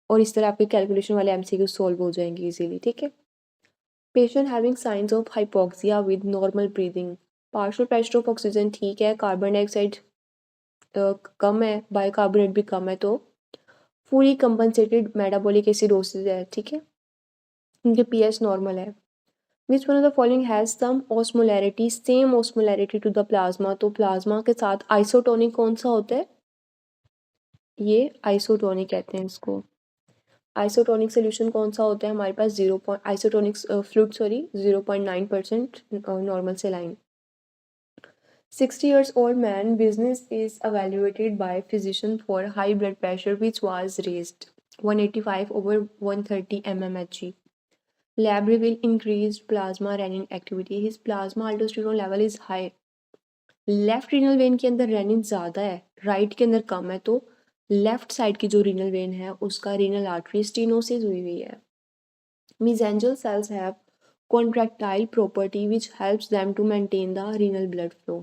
और इस तरह आपके कैलकुलेशन वाले एमसीक्यूज़ सॉल्व हो जाएंगे ईज़िली। ठीक है। Patient having science of hypoxia with normal breathing, partial pressure of oxygen ठीक है, कार्बन डाइऑक्साइड कम है, बाइकार्बोनेट भी कम है, तो फुली कंपनसेटेड मेटाबॉलिक एसिडोसिस है। ठीक है, उनके पीएच नॉर्मल है। Which one of the following has same osmolarity, same osmolarity to the plasma, तो प्लाज्मा के साथ आइसोटोनिक कौन सा होता है? ये आइसोटोनिक कहते हैं इसको। आइसोटोनिक सोल्यूशन कौन सा होता है हमारे पास? Isotonic fluid 0.9% normal saline. 60 years old man, business is evaluated by physician for high blood pressure which was raised 185 over 130 mmHg. Lab reveal increased plasma renin activity. His plasma aldosterone level is high. Left renal vein के अंदर rennin ज़्यादा है, right के अंदर कम है, तो left side की जो रीनल वेन है उसका रीनल आर्टरी स्टेनोसिस हुई हुई है। Mesangial cells have contractile property which helps them to maintain the renal blood flow.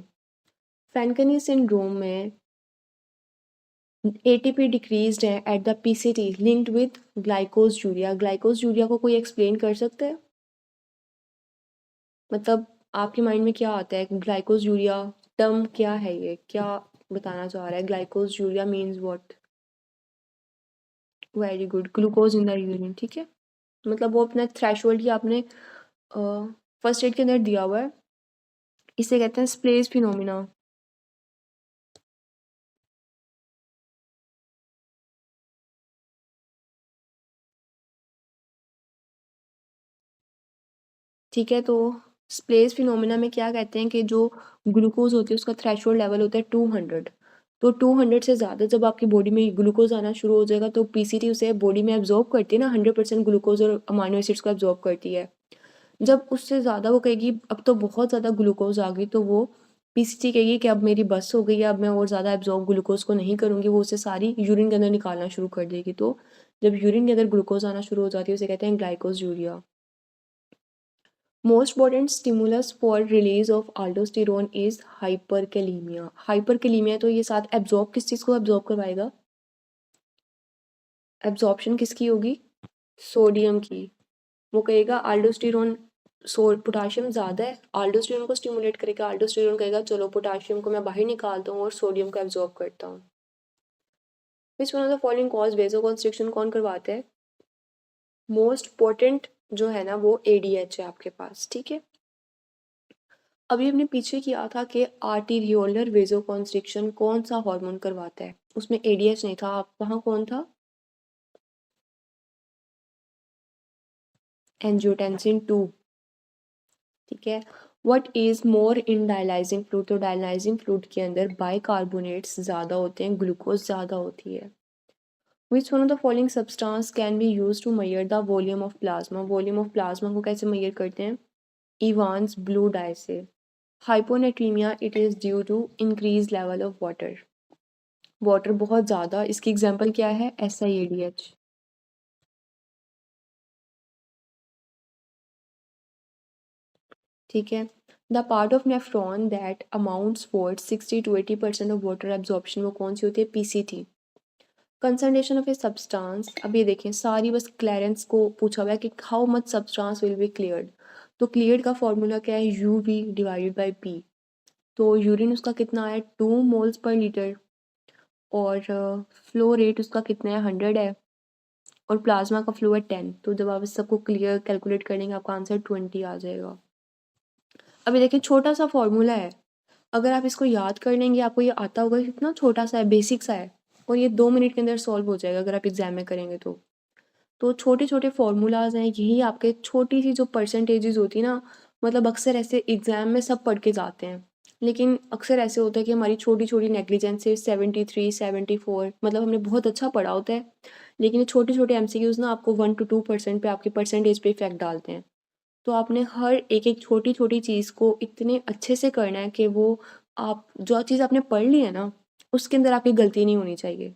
Fanconi syndrome में ATP डिक्रीज्ड है at the PCT linked with glycosuria. Glycosuria को कोई एक्सप्लेन कर सकता है? मतलब आपके माइंड में क्या आता है? ग्लाइकोसयूरिया टर्म क्या है, ये क्या बताना चाह रहा है? Glycosuria means what? Very good, glucose in the urine. ठीक है, मतलब वो अपना थ्रेशोल्ड ही आपने फर्स्ट एड के अंदर दिया हुआ है। इसे कहते हैं स्प्लेस फिनोमिना। ठीक है, तो स्प्लेस फिनोमिना में क्या कहते हैं कि जो ग्लूकोज होती है उसका थ्रेशोल्ड लेवल होता है 200। तो 200 से ज़्यादा जब आपकी बॉडी में ग्लूकोज आना शुरू हो जाएगा तो पीसीटी उसे बॉडी में एब्जॉर्ब करती है ना, 100% ग्लूकोज और अमाइनो एसिड्स को एब्जॉर्ब करती है। जब उससे ज़्यादा वो कहेगी अब तो बहुत ज़्यादा ग्लूकोज आ गई, तो वो पीसीटी कहेगी कि अब मेरी बस हो गई है, अब मैं और ज़्यादा एब्जॉर्ब ग्लूकोज को नहीं करूँगी, वो उसे सारी यूरिन के अंदर निकालना शुरू कर देगी। तो जब यूरिन के अंदर ग्लूकोज आना शुरू हो जाती है उसे कहते हैं ग्लाइकोसयूरिया। Most important stimulus for release of aldosterone is hyperkalemia. Hyperkalemia तो ये साथ एब्जॉर्ब किस चीज़ को एब्जॉर्ब करवाएगा? एब्जॉर्प्शन किसकी होगी? सोडियम की। वो कहेगा आल्डोस्टेरोन पोटाशियम ज़्यादा है, आल्डोस्टेरोन को स्टिमुलेट करेगा, आल्डोस्टेरोन कहेगा चलो पोटाशियम को मैं बाहर निकालता हूँ और सोडियम को एब्जॉर्ब करता हूँ। विच one of the following cause vasoconstriction कौन करवाता है? मोस्ट इंपॉर्टेंट जो है ना वो ADH है आपके पास। ठीक है, अभी हमने पीछे किया था कि आर्टीरियोलर वेसोकंस्ट्रिक्शन कौन सा हार्मोन करवाता है, उसमें ADH नहीं था। आप वहाँ कौन था? एंजियोटेंसिन 2। ठीक है, what is more in dialysing fluid? तो डायलाइजिंग फ्लूइड के अंदर बाइकार्बोनेट्स ज़्यादा होते हैं, ग्लूकोज ज़्यादा होती है। Which one of the following substance can be use to measure the volume of plasma? Volume of plasma को कैसे मेजर करते हैं? इवान्स ब्लू डाई से। Hyponatraemia it is due to increase level of water. Water बहुत ज़्यादा, इसकी example क्या है? SiADH। ठीक है, the part of nephron that amounts for 60 to 80% of water absorption वो कौन सी होती है? PCT। Concentration of a substance, अब ये देखें सारी बस क्लियरेंस को पूछा हुआ है कि how much substance will be cleared. तो क्लियर्ड का फॉर्मूला क्या है? UV divided by P। तो यूरिन उसका कितना है? 2 मोल्स पर लीटर और फ्लो रेट उसका कितना है? 100 है और प्लाज्मा का फ्लो है 10। तो जब आप इस सबको क्लियर कैलकुलेट करेंगे आपका आंसर 20 आ जाएगा। अभी देखिए छोटा सा फॉर्मूला है, अगर आप इसको याद कर लेंगे आपको ये आता होगा, कितना छोटा सा है, बेसिक सा है और ये 2 मिनट के अंदर सॉल्व हो जाएगा अगर आप एग्जाम में करेंगे तो छोटे छोटे फार्मूलाज हैं, यही आपके छोटी सी जो परसेंटेजेस होती है ना, मतलब अक्सर ऐसे एग्जाम में सब पढ़ के जाते हैं लेकिन अक्सर ऐसे होता है कि हमारी छोटी छोटी नेग्लिजेंस से 73 74, मतलब हमने बहुत अच्छा पढ़ा होता है लेकिन ये छोटे छोटे MCQs ना आपको 1 to 2% पे आपकी परसेंटेज पे इफेक्ट डालते हैं। तो आपने हर एक छोटी-छोटी चीज़ को इतने अच्छे से करना है कि वो आप जो चीज़ आपने पढ़ ली है ना, उसके अंदर आपकी गलती नहीं होनी चाहिए।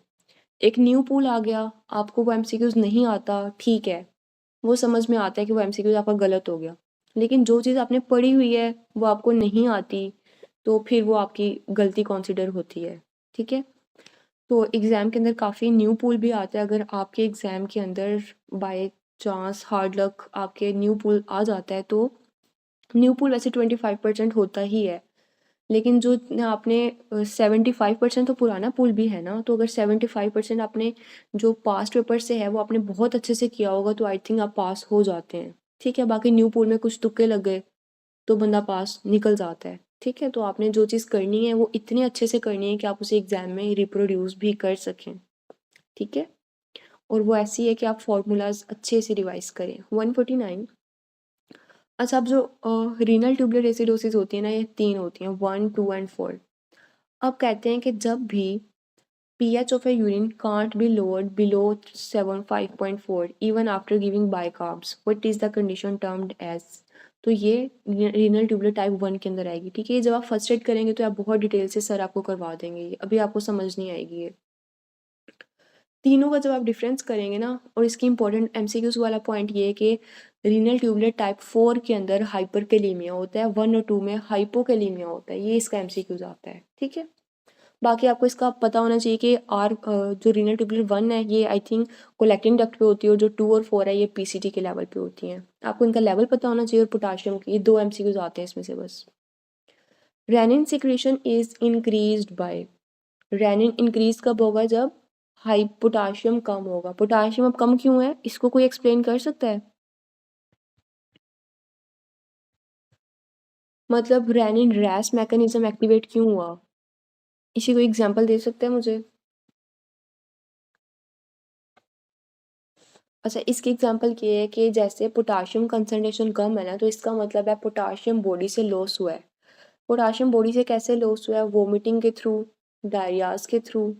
एक न्यू पूल आ गया, आपको वो एमसीक्यूज़ नहीं आता, ठीक है, वो समझ में आता है कि वो एमसीक्यूज़ आपका गलत हो गया। लेकिन जो चीज़ आपने पढ़ी हुई है, वो आपको नहीं आती, तो फिर वो आपकी गलती कंसिडर होती है, ठीक है? तो एग्ज़ाम के अंदर काफ़ी न्यू पूल भी आते हैं, अगर आपके एग्ज़ाम के अंदर बाय चांस हार्ड लक आपके न्यू पूल आ जाता है, तो न्यू पूल वैसे 25% होता ही है। लेकिन जो आपने 75% तो पुराना पूल भी है ना, तो अगर 75% आपने जो पास्ट पेपर से है वो आपने बहुत अच्छे से किया होगा, तो आई थिंक आप पास हो जाते हैं, ठीक है? बाकी न्यू पूल में कुछ तुक्के लग गए तो बंदा पास निकल जाता है, ठीक है? तो आपने जो चीज़ करनी है वो इतने अच्छे से करनी है कि आप उसे एग्ज़ाम में रिप्रोड्यूस भी कर सकें, ठीक है? और वो ऐसी है कि आप फॉर्मूलाज़ अच्छे से रिवाइज़ करें। 149। अच्छा, अब जो रीनल ट्यूबुलर एसिडोसिस होती है ना, ये 3 होती हैं, 1, 2 एंड 4। अब कहते हैं कि जब भी pH of a urine can't be lowered below 5.4 even after giving bicarbs, what is the condition termed as? तो ये रीनल ट्यूबुलर टाइप 1 के अंदर आएगी, ठीक है? ये जब आप फर्स्ट एड करेंगे तो आप बहुत डिटेल से सर आपको करवा देंगे, ये अभी आपको समझ नहीं आएगी ये। तीनों का जब आप डिफरेंस करेंगे ना, और इसकी इंपॉर्टेंट एमसीक्यूज वाला पॉइंट ये है कि रीनल ट्यूबुलर टाइप 4 के अंदर हाइपरकैलेमिया होता है, 1 और 2 में हाइपोकैलेमिया होता है, ये इसका एमसीक्यूज आता है, ठीक है? बाकी आपको इसका पता होना चाहिए कि जो रीनल ट्यूबुलर 1 है ये आई थिंक कोलेक्टिंग डक्ट पे होती है, और जो 2 और 4 है ये पीसीटी के लेवल पे होती हैं। आपको इनका लेवल पता होना चाहिए, और पोटाशियम के, ये 2 एमसीक्यूज आते हैं इसमें से बस। Renin secretion is increased by, renin increase कब होगा? जब हाई पोटाशियम कम होगा। पोटाशियम अब कम क्यों है, इसको कोई एक्सप्लेन कर सकता है? मतलब रेनिन रैस मैकेनिज्म एक्टिवेट क्यों हुआ? इसी कोई एग्जांपल दे सकता है मुझे? अच्छा, इसकी एग्जांपल ये है कि जैसे पोटाशियम कंसंट्रेशन कम है ना, तो इसका मतलब है पोटाशियम बॉडी से लॉस हुआ है। पोटाशियम बॉडी से कैसे लॉस हुआ है? वोमिटिंग के थ्रू, डायरियाज के थ्रू,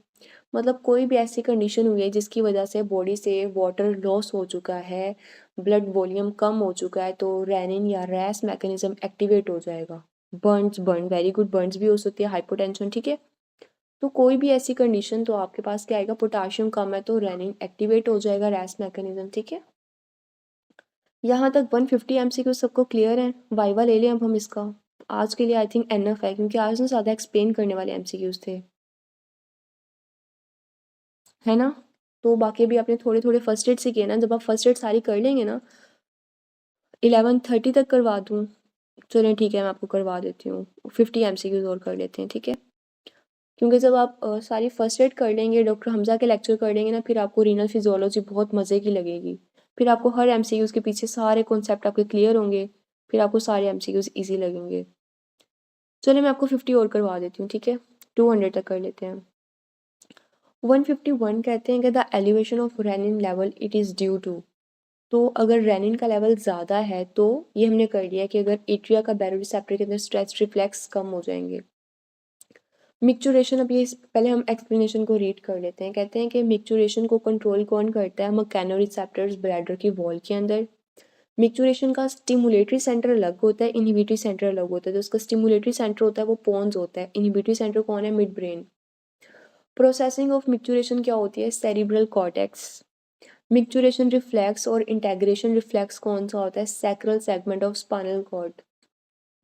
मतलब कोई भी ऐसी कंडीशन हुई है जिसकी वजह से बॉडी से वाटर लॉस हो चुका है, ब्लड वॉल्यूम कम हो चुका है, तो रेनिन या रैस मैकेनिज्म एक्टिवेट हो जाएगा। बर्न वेरी गुड, बर्न्स भी हो सकती है, हाइपोटेंशन, ठीक है? तो कोई भी ऐसी कंडीशन तो आपके पास क्या आएगा? पोटाशियम कम है तो रेनिन एक्टिवेट हो जाएगा, रैस मैकेनिज्म, ठीक है? यहाँ तक 150 एमसीक्यू सबको क्लियर है? वाइवा ले लें अब हम इसका। आज के लिए आई थिंक एनफ है, क्योंकि आज ना ज़्यादा एक्सप्लेन करने वाले एमसीक्यूज थे, है ना? तो बाकी भी आपने थोड़े थोड़े फर्स्ट एड से किए ना, जब आप फर्स्ट एड सारी कर लेंगे ना, 11:30 तक करवा दूँ? चलें ठीक है, मैं आपको करवा देती हूँ, 50 एमसीक्यूज और कर लेते हैं, ठीक है? क्योंकि जब आप सारी फर्स्ट एड कर लेंगे, डॉक्टर हमजा के लेक्चर कर लेंगे ना, फिर आपको रीनल फिजियोलॉजी बहुत मज़े की लगेगी। फिर आपको हर एमसीक्यूज के पीछे सारे कॉन्सेप्ट आपके क्लियर होंगे, फिर आपको सारे एमसीक्यूज ईजी लगेंगे। चलिए मैं आपको 50 और करवा देती हूँ, ठीक है? 200 तक कर लेते हैं। 151 कहते हैं कि the elevation of renin level it is due to, तो अगर रेनिन का लेवल ज़्यादा है तो ये हमने कर लिया कि अगर एट्रिया का बैरोरिसेप्टर के अंदर स्ट्रेस रिफ्लेक्स कम हो जाएंगे। मिक्चुरेशन, अब ये पहले हम एक्सप्लेनेशन को रीड कर लेते हैं। कहते हैं कि मिक्चुरेशन को कंट्रोल कौन करता है? मैकेनोरिसेप्टर्स ब्लैडर की वॉल के अंदर। मिक्चुरेशन का स्टिमुलेटरी सेंटर अलग होता है, इनहिबिटरी सेंटर अलग होता है। जो उसका स्टिमुलेटरी सेंटर होता है वो पोन्स होता है, इनहिबिटरी सेंटर कौन है? Midbrain. Processing of micturition क्या होती है? Cerebral cortex. मिक्चुरेशन रिफ्लेक्स और इंटेग्रेशन रिफ्लेक्स कौन सा होता है? Sacral segment of spinal cord.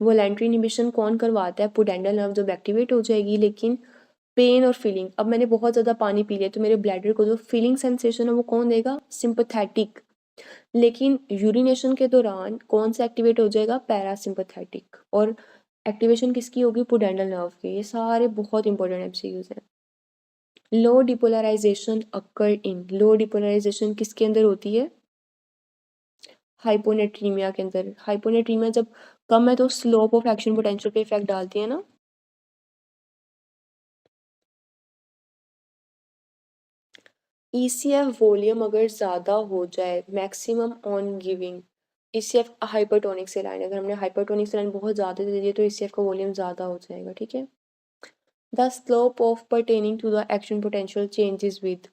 Voluntary inhibition कौन करवाता है? पुडेंडल नर्व जब एक्टिवेट हो जाएगी। लेकिन पेन और फीलिंग, अब मैंने बहुत ज़्यादा पानी पी लिया तो मेरे ब्लैडर को जो फीलिंग सेंसेशन है वो कौन देगा? सिंपथेटिक। लेकिन यूरिनेशन के दौरान कौन सा एक्टिवेट हो जाएगा? पैरासिम्पथेटिक। और एक्टिवेशन किसकी होगी? पुडेंडल नर्व की। ये सारे बहुत इंपॉर्टेंट एमसीक्यूज हैं। लो डिपोलराइजेशन अकर इन, लो डिपोलराइजेशन किसके अंदर होती है? हाइपोनेट्रीमिया के अंदर। हाइपोनेट्रीमिया जब कम है तो स्लोप ऑफ एक्शन पोटेंशियल पे इफेक्ट डालती है ना। ईसीएफ वॉल्यूम अगर ज़्यादा हो जाए, maximum on giving, ECF hypertonic सेलाइन, अगर हमने हाइपरटोनिक सेलाइन बहुत ज़्यादा दे दिए तो ईसीएफ का वॉल्यूम ज़्यादा हो जाएगा, ठीक है? The slope of pertaining to the action potential changes with,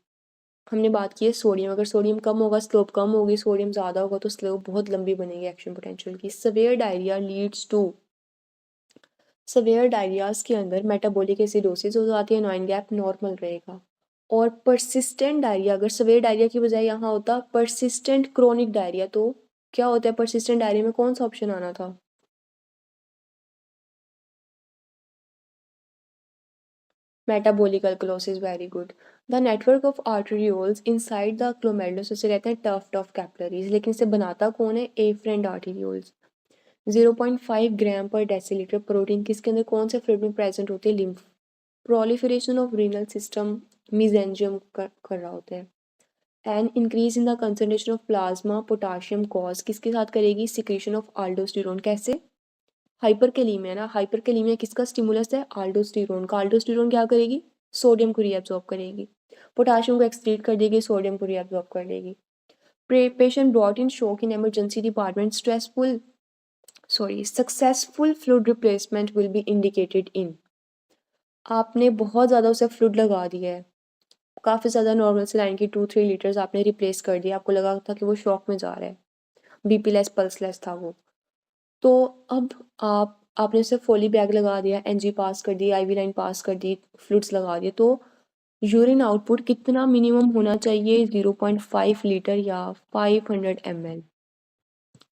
हमने बात की है सोडियम, अगर सोडियम कम होगा स्लोप कम होगी, सोडियम ज़्यादा होगा तो स्लोप बहुत लंबी बनेगी एक्शन पोटेंशियल की। Severe diarrhoea leads to, severe diarrhoeas के अंदर मेटाबॉलिक एसिडोसिस हो जाती है, नॉइन गैप नॉर्मल रहेगा। और परसिस्टेंट डायरिया, अगर सवेयर डायरिया की बजाय यहाँ होता परसिस्टेंट क्रोनिक डायरिया, तो क्या होता है परसिस्टेंट डायरिया में, कौन सा ऑप्शन आना था? Metabolic alkalosis, very good. The network of arterioles inside the glomerulus, उसे कहते हैं टफ कैपिलरीज, लेकिन इसे बनाता कौन है? Efferent arterioles. 0.5 ग्राम पर डेसीलीटर प्रोटीन किसके अंदर, कौन से फ्लूइड में प्रेजेंट होती है? Lymph. Proliferation of renal system mesangium कर रहा होता है। And increase in the concentration of plasma potassium cause किसके साथ करेगी? Secretion of aldosterone. कैसे? हाइपरकैलीमिया ना, हाइपरकैलीमिया किसका स्टिमुलस है? आल्डोस्टेरोन का। आल्डोस्टेरोन क्या करेगी? सोडियम को रीअब्सॉर्ब करेगी, पोटाशियम को एक्सक्रीट कर देगी, सोडियम को रीअब्सॉर्ब कर देगी। Patient brought in shock in emergency department, successful fluid replacement will be indicated in. आपने बहुत ज़्यादा उसे फ्लूइड लगा दिया है, काफ़ी ज़्यादा नॉर्मल सेलाइन की 2-3 लीटर्स आपने रिप्लेस कर दिया, आपको लगा था कि वो शॉक में जा रहा है, बीपी लेस पल्स लेस था वो, तो अब आपने उसे फोली बैग लगा दिया, एनजी पास कर दी, आईवी लाइन पास कर दी, फ्लूइड्स लगा दिए, तो यूरिन आउटपुट कितना मिनिमम होना चाहिए? 0.5 लीटर या 500 ml।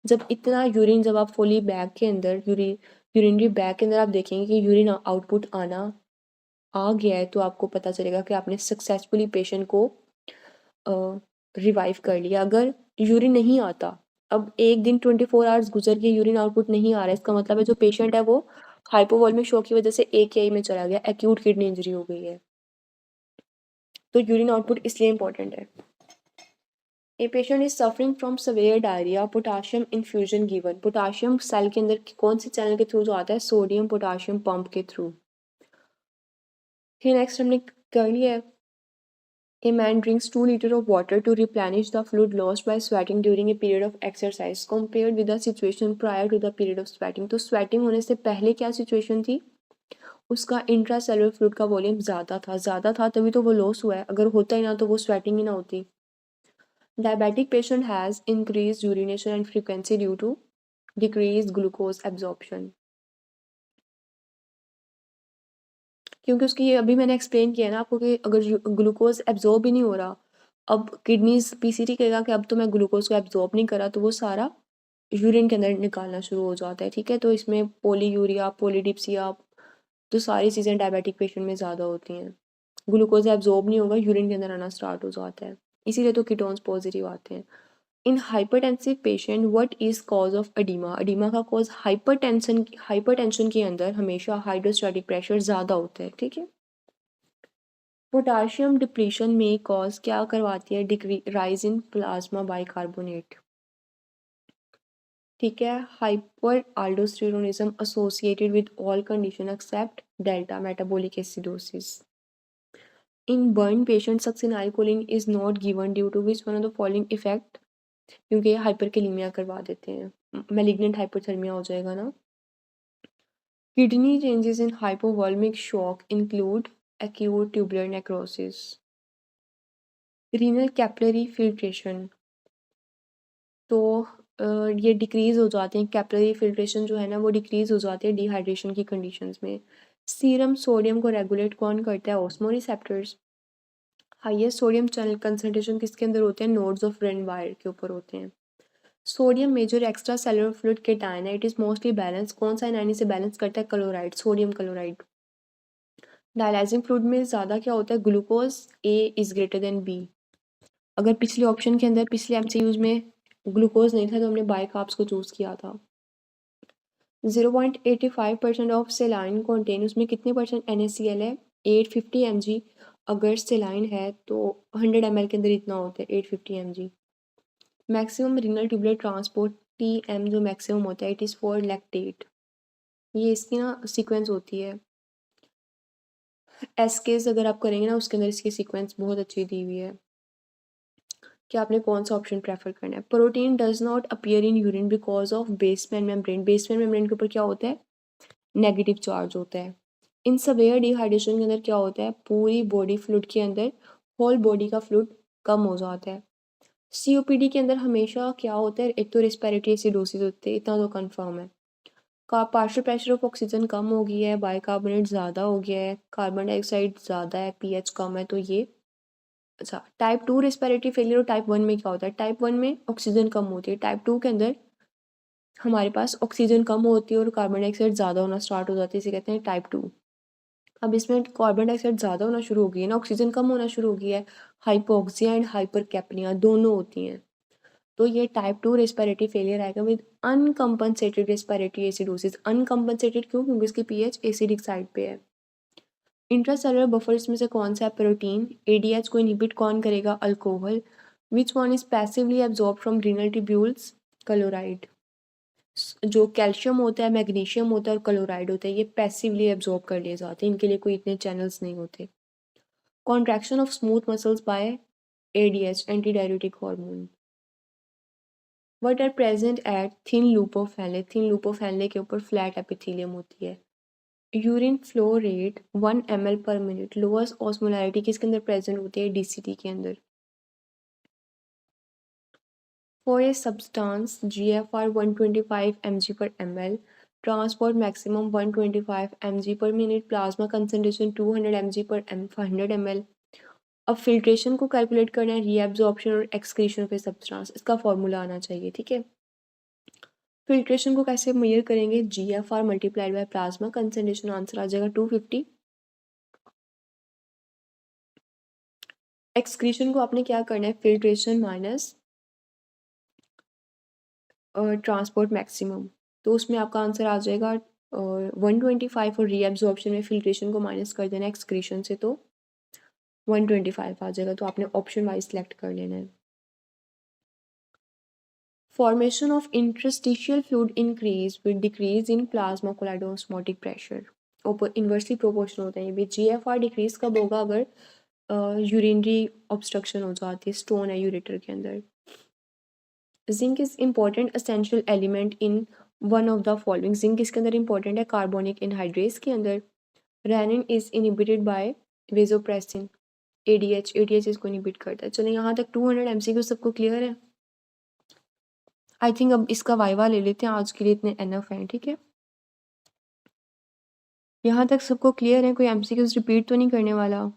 जब इतना यूरिन, जब आप फोली बैग के अंदर यूरिनरी बैग के अंदर आप देखेंगे कि यूरिन आउटपुट आ गया है, तो आपको पता चलेगा कि आपने सक्सेसफुली पेशेंट को रिवाइव कर लिया। अगर यूरिन नहीं आता, अब एक दिन 24 आवर्स गुजर के यूरिन आउटपुट नहीं आ रहा है, इसका मतलब है जो पेशेंट है वो हाइपोवॉल्मिक शॉक की वजह से AKI में चला गया, एक्यूट किडनी इंजरी हो गई है। तो यूरिन आउटपुट इसलिए इंपॉर्टेंट है। ए patient is suffering from severe diarrhoea, potassium infusion given. Potassium cell के अंदर कौन से चैनल के थ्रू जो आता है? सोडियम पोटाशियम पंप के थ्रू। फिर नेक्स्ट हमने कर लिया है, A man drinks 2 liters of water to replenish the fluid lost by sweating during a period of exercise compared with the situation prior to the period of sweating। तो sweating होने से पहले क्या situation थी? उसका इंट्रासेलुलर फ्लूइड का volume ज़्यादा था तभी तो वो लॉस हुआ है, अगर होता ही ना तो वो स्वेटिंग ही ना होती। Diabetic patient has increase urination and frequency due to decrease glucose absorption, क्योंकि उसकी ये अभी मैंने एक्सप्लेन किया ना आपको कि अगर ग्लूकोज एब्जॉर्ब ही नहीं हो रहा, अब किडनीज पीसीटी कहेगा कि अब तो मैं ग्लूकोज को एब्जॉर्ब नहीं करा, तो वो सारा यूरिन के अंदर निकालना शुरू हो जाता है, ठीक है। तो इसमें पोलीयूरिया, पोलीडिप्सिया, तो सारी चीज़ें डायबिटिक पेशेंट में ज़्यादा होती हैं। ग्लूकोज एब्जॉर्ब नहीं होगा, यूरिन के अंदर आना स्टार्ट हो जाता है, इसीलिए तो कीटोन्स पॉजिटिव आते हैं। In hypertensive patient what is cause of oedema? Oedema का कॉज हाइपरटेंशन के अंदर हमेशा हाइड्रोस्टैटिक प्रेशर ज़्यादा होता है, ठीक है। पोटाशियम डिप्लीशन में कॉज क्या करवाती है? राइज इन प्लाज्मा बाइकार्बोनेट, ठीक है। Hyper aldosteronism associated with all condition except delta metabolic acidosis. In burn patient succinylcholine is not given due to which one of the following effect, क्योंकि hyperkalaemia करवा देते हैं, malignant hypothermia हो जाएगा ना। Kidney changes in hypovolemic shock include acute tubular necrosis, renal capillary filtration, तो ये decrease हो जाते हैं, कैपिलरी फिल्ट्रेशन जो है ना वो डिक्रीज हो जाती है डिहाइड्रेशन की कंडीशंस में। सीरम सोडियम को रेगुलेट कौन करता है? ऑस्मोरिसेप्टर्स। हाईएस्ट सोडियम चैनल कंसंट्रेशन किसके अंदर होते हैं? नोड्स ऑफ रेन वायर के ऊपर होते हैं। Sodium major extra cellular fluid cation है, इट इज मोस्टली बैलेंस, कौन सा एनायन से बैलेंस करता है? Chloride, sodium chloride. Dialysing fluid में ज़्यादा क्या होता है? Glucose A is greater than B। अगर पिछले ऑप्शन के अंदर पिछले MCUs में ग्लूकोज नहीं था तो हमने बाइकार्ब्स को चूज़ किया था। 0.85% ऑफ सेलाइन कॉन्टेन, उसमें कितने परसेंट NaCl है? 850 mg। अगर सेलाइन है तो 100 ml के अंदर इतना होता है 850 mg। Maximum renal tubular transport TM जो मैक्सिमम होता है, इट इज़ फॉर लैक्टेट। ये इसकी ना सीक्वेंस होती है, एसकेज अगर आप करेंगे ना उसके अंदर इसकी सीक्वेंस बहुत अच्छी दी हुई है कि आपने कौन सा ऑप्शन प्रेफर करना है। Protein does not appear in urine because of basement membrane, basement membrane के ऊपर क्या होता है? नेगेटिव चार्ज होता है। इन सवेयर डिहाइड्रेशन के अंदर क्या होता है? पूरी बॉडी फ्लूइड के अंदर, होल बॉडी का फ्लूइड कम हो जाता है। COPD के अंदर हमेशा क्या होता है, एक तो रेस्पिरेटरी एसिडोसिस होती है, इतना तो कंफर्म है। का पार्शियल प्रेशर ऑफ ऑक्सीजन कम हो गई है, बाइकार्बोनेट ज़्यादा हो गया है, कार्बन डाइऑक्साइड ज़्यादा है, पीएच कम है, तो ये अच्छा। टाइप 2 रेस्पिरेटरी फेलियर और टाइप 1 में क्या होता है? टाइप 1 में ऑक्सीजन कम होती है, टाइप 2 के अंदर हमारे पास ऑक्सीजन कम होती है और कार्बन डाइऑक्साइड ज़्यादा होना स्टार्ट हो जाती है, इसे कहते हैं टाइप 2। अब इसमें कार्बन डाइऑक्साइड ज़्यादा होना शुरू हो गई है ना, ऑक्सीजन कम होना शुरू हो गया है, हाइपोक्सिया एंड हाइपरकैप्निया दोनों होती हैं। तो ये टाइप 2 रेस्पिरेटरी फेलियर आएगा विद अनकम्पनसेटेड रेस्पिरेटरी एसिडोसिस। अनकम्पनसेटेड क्यों? क्योंकि इसकी पीएच एसिडिक साइड पे है। इंट्रासेलुलर बफर इसमें से कौन सा है? प्रोटीन। एडीएच को इनहिबिट कौन करेगा? Alcohol. Which one is passively absorb from renal tubules? Chloride. जो कैल्शियम होता है, मैग्नीशियम होता है और क्लोराइड होता है, ये पैसिवली एब्जॉर्ब कर लिए जाते हैं, इनके लिए कोई इतने चैनल्स नहीं होते। Contraction of smooth muscles by ADH, anti diuretic hormone. What are present at thin loop of Henle. Thin loop of Henle के ऊपर फ्लैट एपिथेलियम होती है। Urine flow rate 1 ml per minute. Lowers osmolarity किसके अंदर present होती है? DCT के अंदर। For a substance GFR 125 mg per ml, transport maximum 125 mg per minute, plasma concentration 200 mg per 100 ml। अब फिल्ट्रेशन को कैलकुलेट करना है, रीएब्जॉर्प्शन और एक्सक्रीशन ऑफ ए सब्सटेंस, इसका फॉर्मूला आना चाहिए, ठीक है। फिल्ट्रेशन को कैसे मेजर करेंगे? GFR multiplied by plasma concentration, answer आ जाएगा 250। एक्सक्रीशन को आपने क्या करना है? फिल्ट्रेशन माइनस ट्रांसपोर्ट मैक्सिमम, तो उसमें आपका आंसर आ जाएगा 125 और रीएब्जॉर्प्शन में फिल्ट्रेशन को माइनस कर देना एक्सक्रीशन से, तो 125 आ जाएगा। तो आपने ऑप्शन वाइज सेलेक्ट कर लेना है। Formation of interstitial fluid increase with decrease in plasma colloid osmotic pressure, ऊपर इन्वर्सली प्रोपोर्शनल होता है ये भी। GFR डिक्रीज कब होगा? अगर यूरिनरी ऑब्स्ट्रक्शन हो जाती है, स्टोन है यूरेटर के अंदर। Zinc is important essential element in one of the following. Zinc किसके अंदर इंपॉर्टेंट है? कार्बोनिक एनहाइड्रेस के अंदर। Renin is inhibited by vasopressin. ADH इसको इनहिबिट करता है। चलो यहाँ तक 200 MCQ सबको क्लियर है? आई थिंक अब इसका वाइवा ले लेते हैं, आज के लिए इतने एनफ हैं, ठीक है। यहाँ तक सबको क्लियर है? कोई MCQs रिपीट तो नहीं करने वाला?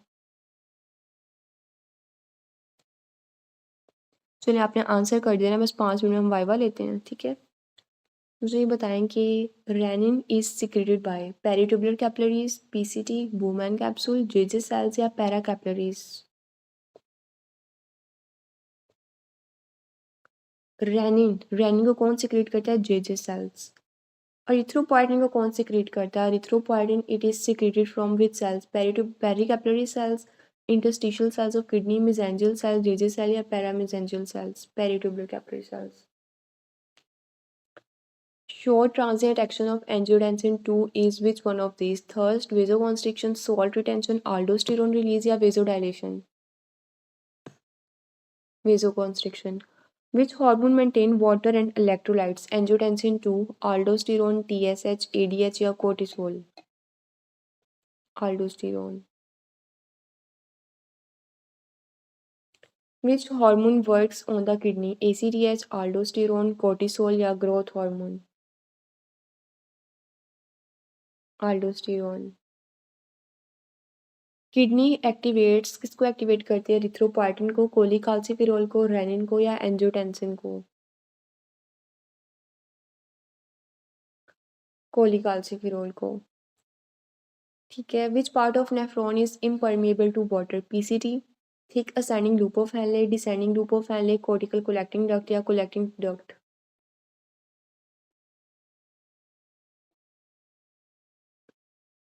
चलिए आपने आंसर कर देना, बस 5 मिनट में हम वाइवा लेते हैं, ठीक है। मुझे ये बताएं कि renin is secreted by peritubular capillaries, PCT, Bowman capsule, JJ cells या पैरा कैपिलरीज? रेनिन को कौन सिक्रेट करता है? JJ cells. और इथ्रोपोइटिन को कौन सिक्रेट करता है? Erythropoietin it is secreted from which cells? Pericapillary cells, interstitial cells of kidney, mesangial cells, JJ cell या paramesangial cells? Peritubular capillary cells. Short transient action of angiotensin 2 is which one of these? Thirst, vasoconstriction, salt retention, aldosterone release या vasodilation? Vasoconstriction. Which hormone maintain water and electrolytes? Angiotensin 2, aldosterone, TSH, ADH या cortisol? Aldosterone. Which hormone works on the kidney? ACTH, aldosterone, cortisol या growth hormone? Aldosterone. Kidney activates किसको activate करती है? Erythropoietin को, कोलिकाल्सिफेरोल को, rennin को या angiotensin को? कोलिकाल्सिफेरोल को, ठीक है। Which part of nephron is impermeable to water? PCT, thick ascending loop of Henle, descending loop of Henle, cortical collecting duct या collecting duct?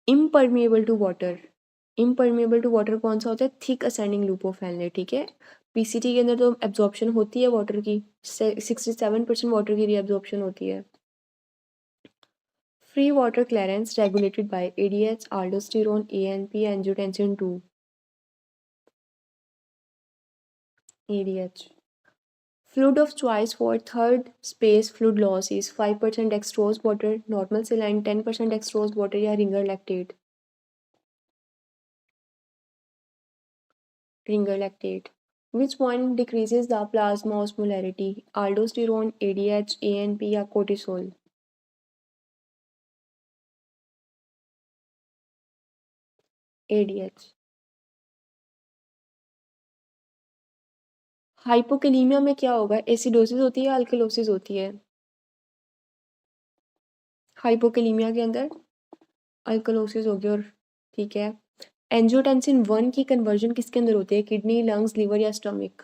Impermeable to water, impermeable to water कौन सा होता है? Thick ascending loop of Henle, ठीक है। PCT के अंदर तो एब्जॉर्प्शन होती है वाटर की, 67% वाटर की रीअब्जॉर्प्शन होती है। Free water clearance regulated by ADH, aldosterone, ANP, angiotensin 2? ADH. Fluid of choice for third space fluid loss is 5% dextrose water, normal saline, 10% dextrose water या ringer lactate? Ringer lactate. Which one decreases the plasma osmolarity, aldosterone, ADH, ANP या cortisol? ADH। Hypokalaemia में क्या होगा, acidosis होती है या alkalosis होती है? हाइपोकैलीमिया के अंदर अल्कलोसिस होगी। और ठीक है, एंजियोटेंसिन 1 की कन्वर्जन किसके अंदर होती है, किडनी, लंग्स, लिवर या स्टमक?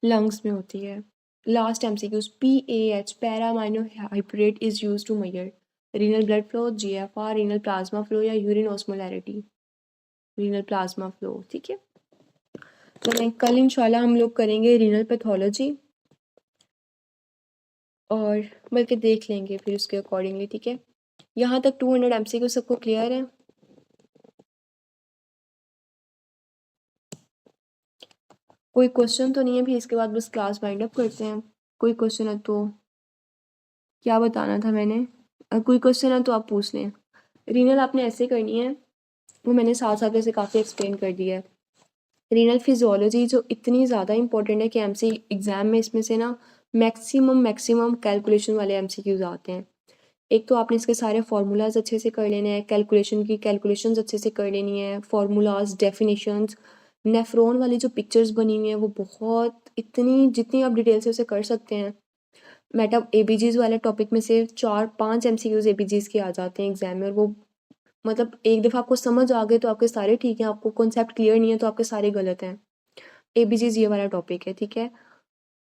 लंग्स में होती है। Last MCQs, PAH paraaminohydrate is used to measure renal blood flow, GFR, renal plasma flow या urine osmolarity? Renal plasma flow. ठीक है, तो कल इंशाल्लाह हम लोग करेंगे रीनल पैथोलॉजी और बल्कि देख लेंगे फिर उसके अकॉर्डिंगली। ठीक है, यहाँ तक 200 MCQ सबको क्लियर है? कोई क्वेश्चन तो नहीं है भी, इसके बाद बस क्लास वाइंड अप करते हैं। कोई क्वेश्चन है तो क्या बताना था मैंने, कोई क्वेश्चन है तो आप पूछ लें। रीनल आपने ऐसे करनी है, वो मैंने साथ साथ ऐसे काफ़ी एक्सप्लेन कर दिया है। रीनल फिजियोलॉजी जो इतनी ज़्यादा इंपॉर्टेंट है कि एमसी एग्ज़ाम में इसमें से ना मैक्सिमम कैलकुलेशन वाले MCQs आते हैं। एक तो आपने इसके सारे फार्मूलाज अच्छे से कर लेने हैं, कैलकुलेशन की कैलकुलेशंस अच्छे से कर लेनी है, फार्मूलाज, डेफिनेशंस, नेफ्रॉन वाली जो पिक्चर्स बनी हुई हैं वो बहुत, इतनी जितनी आप डिटेल से उसे कर सकते हैं। मेटा ABGs वाले टॉपिक में से 4-5 MCQs ABGs के आ जाते हैं एग्जाम में, और वो मतलब एक दफ़ा आपको समझ आ गए तो आपके सारे ठीक हैं, आपको कॉन्सेप्ट क्लियर नहीं है तो आपके सारे गलत हैं। ABGs ये वाला टॉपिक है। ठीक है,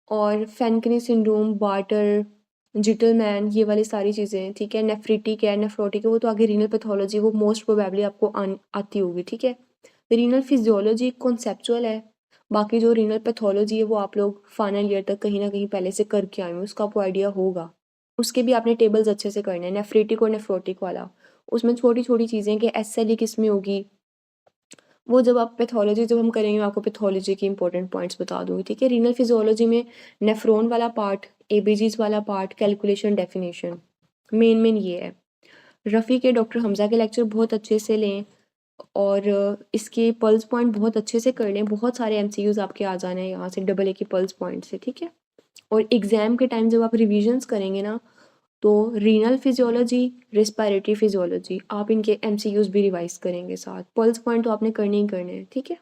और फेनकनी सिंड्रोम, बार्टर, जिटलमैन, ये वाली सारी चीज़ें। ठीक है, नेफ्रिटिक है, नेफ्रोटिक है, वो तो आगे रीनल पैथोलॉजी वो मोस्ट प्रोबेबली आपको आती होगी। ठीक है, रीनल फिजियोलॉजी कॉन्सेप्चुअल है, बाकी जो रीनल पैथोलॉजी है वो आप लोग फाइनल ईयर तक कहीं ना कहीं पहले से करके आए हो, उसका आपको आइडिया होगा। उसके भी आपने टेबल्स अच्छे से करने हैं, नेफ्रिटिक और नेफ्रोटिक वाला। उसमें छोटी छोटी चीज़ें कि SLE किस में होगी, वो जब आप पैथोलॉजी जब हम करेंगे मैं आपको पैथोलॉजी की इंपॉर्टेंट पॉइंट्स बता दूंगी। ठीक है, रीनल फिजियोलॉजी में नेफ्रॉन वाला पार्ट, ABGs वाला पार्ट, कैलकुलेशन, डेफिनेशन, मेन ये है। रफ़ी के डॉक्टर हमज़ा के लेक्चर बहुत अच्छे से लें और इसके पल्स पॉइंट बहुत अच्छे से कर लें। बहुत सारे MCQs आपके आ जाने हैं यहाँ से AA के पल्स पॉइंट से। ठीक है, और एग्ज़ाम के टाइम जब आप रिविजन्स करेंगे ना, तो रीनल फिजियोलॉजी, रेस्पिरेटरी फिजियोलॉजी, आप इनके MCQs भी रिवाइज करेंगे साथ। पल्स पॉइंट तो आपने करने ही करने हैं। ठीक है,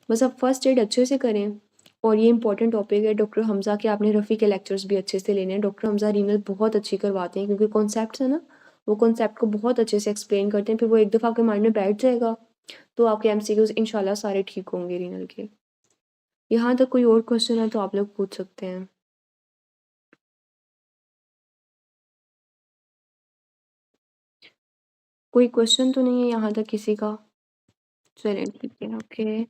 बस आप फर्स्ट एड अच्छे से करें। और ये इंपॉर्टेंट टॉपिक है डॉक्टर हमज़ा के, आपने रफ़ी के लेक्चर्स भी अच्छे से लेने हैं। डॉक्टर हमज़ा रीनल बहुत अच्छी करवाते हैं क्योंकि कॉन्सेप्ट है ना, वो कॉन्सेप्ट को बहुत अच्छे से एक्सप्लेन करते हैं, फिर वो एक दफ़ा आपके माइंड में बैठ जाएगा तो आपके MCQs इंशाल्लाह सारे ठीक होंगे रीनल के। यहाँ तक कोई और क्वेश्चन है तो आप लोग पूछ सकते हैं। कोई क्वेश्चन तो नहीं है यहाँ तक किसी का? चलें ठीक है, ओके,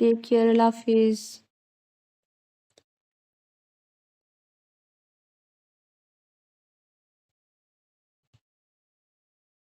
टेक केयर, अल्लाह हाफिज़।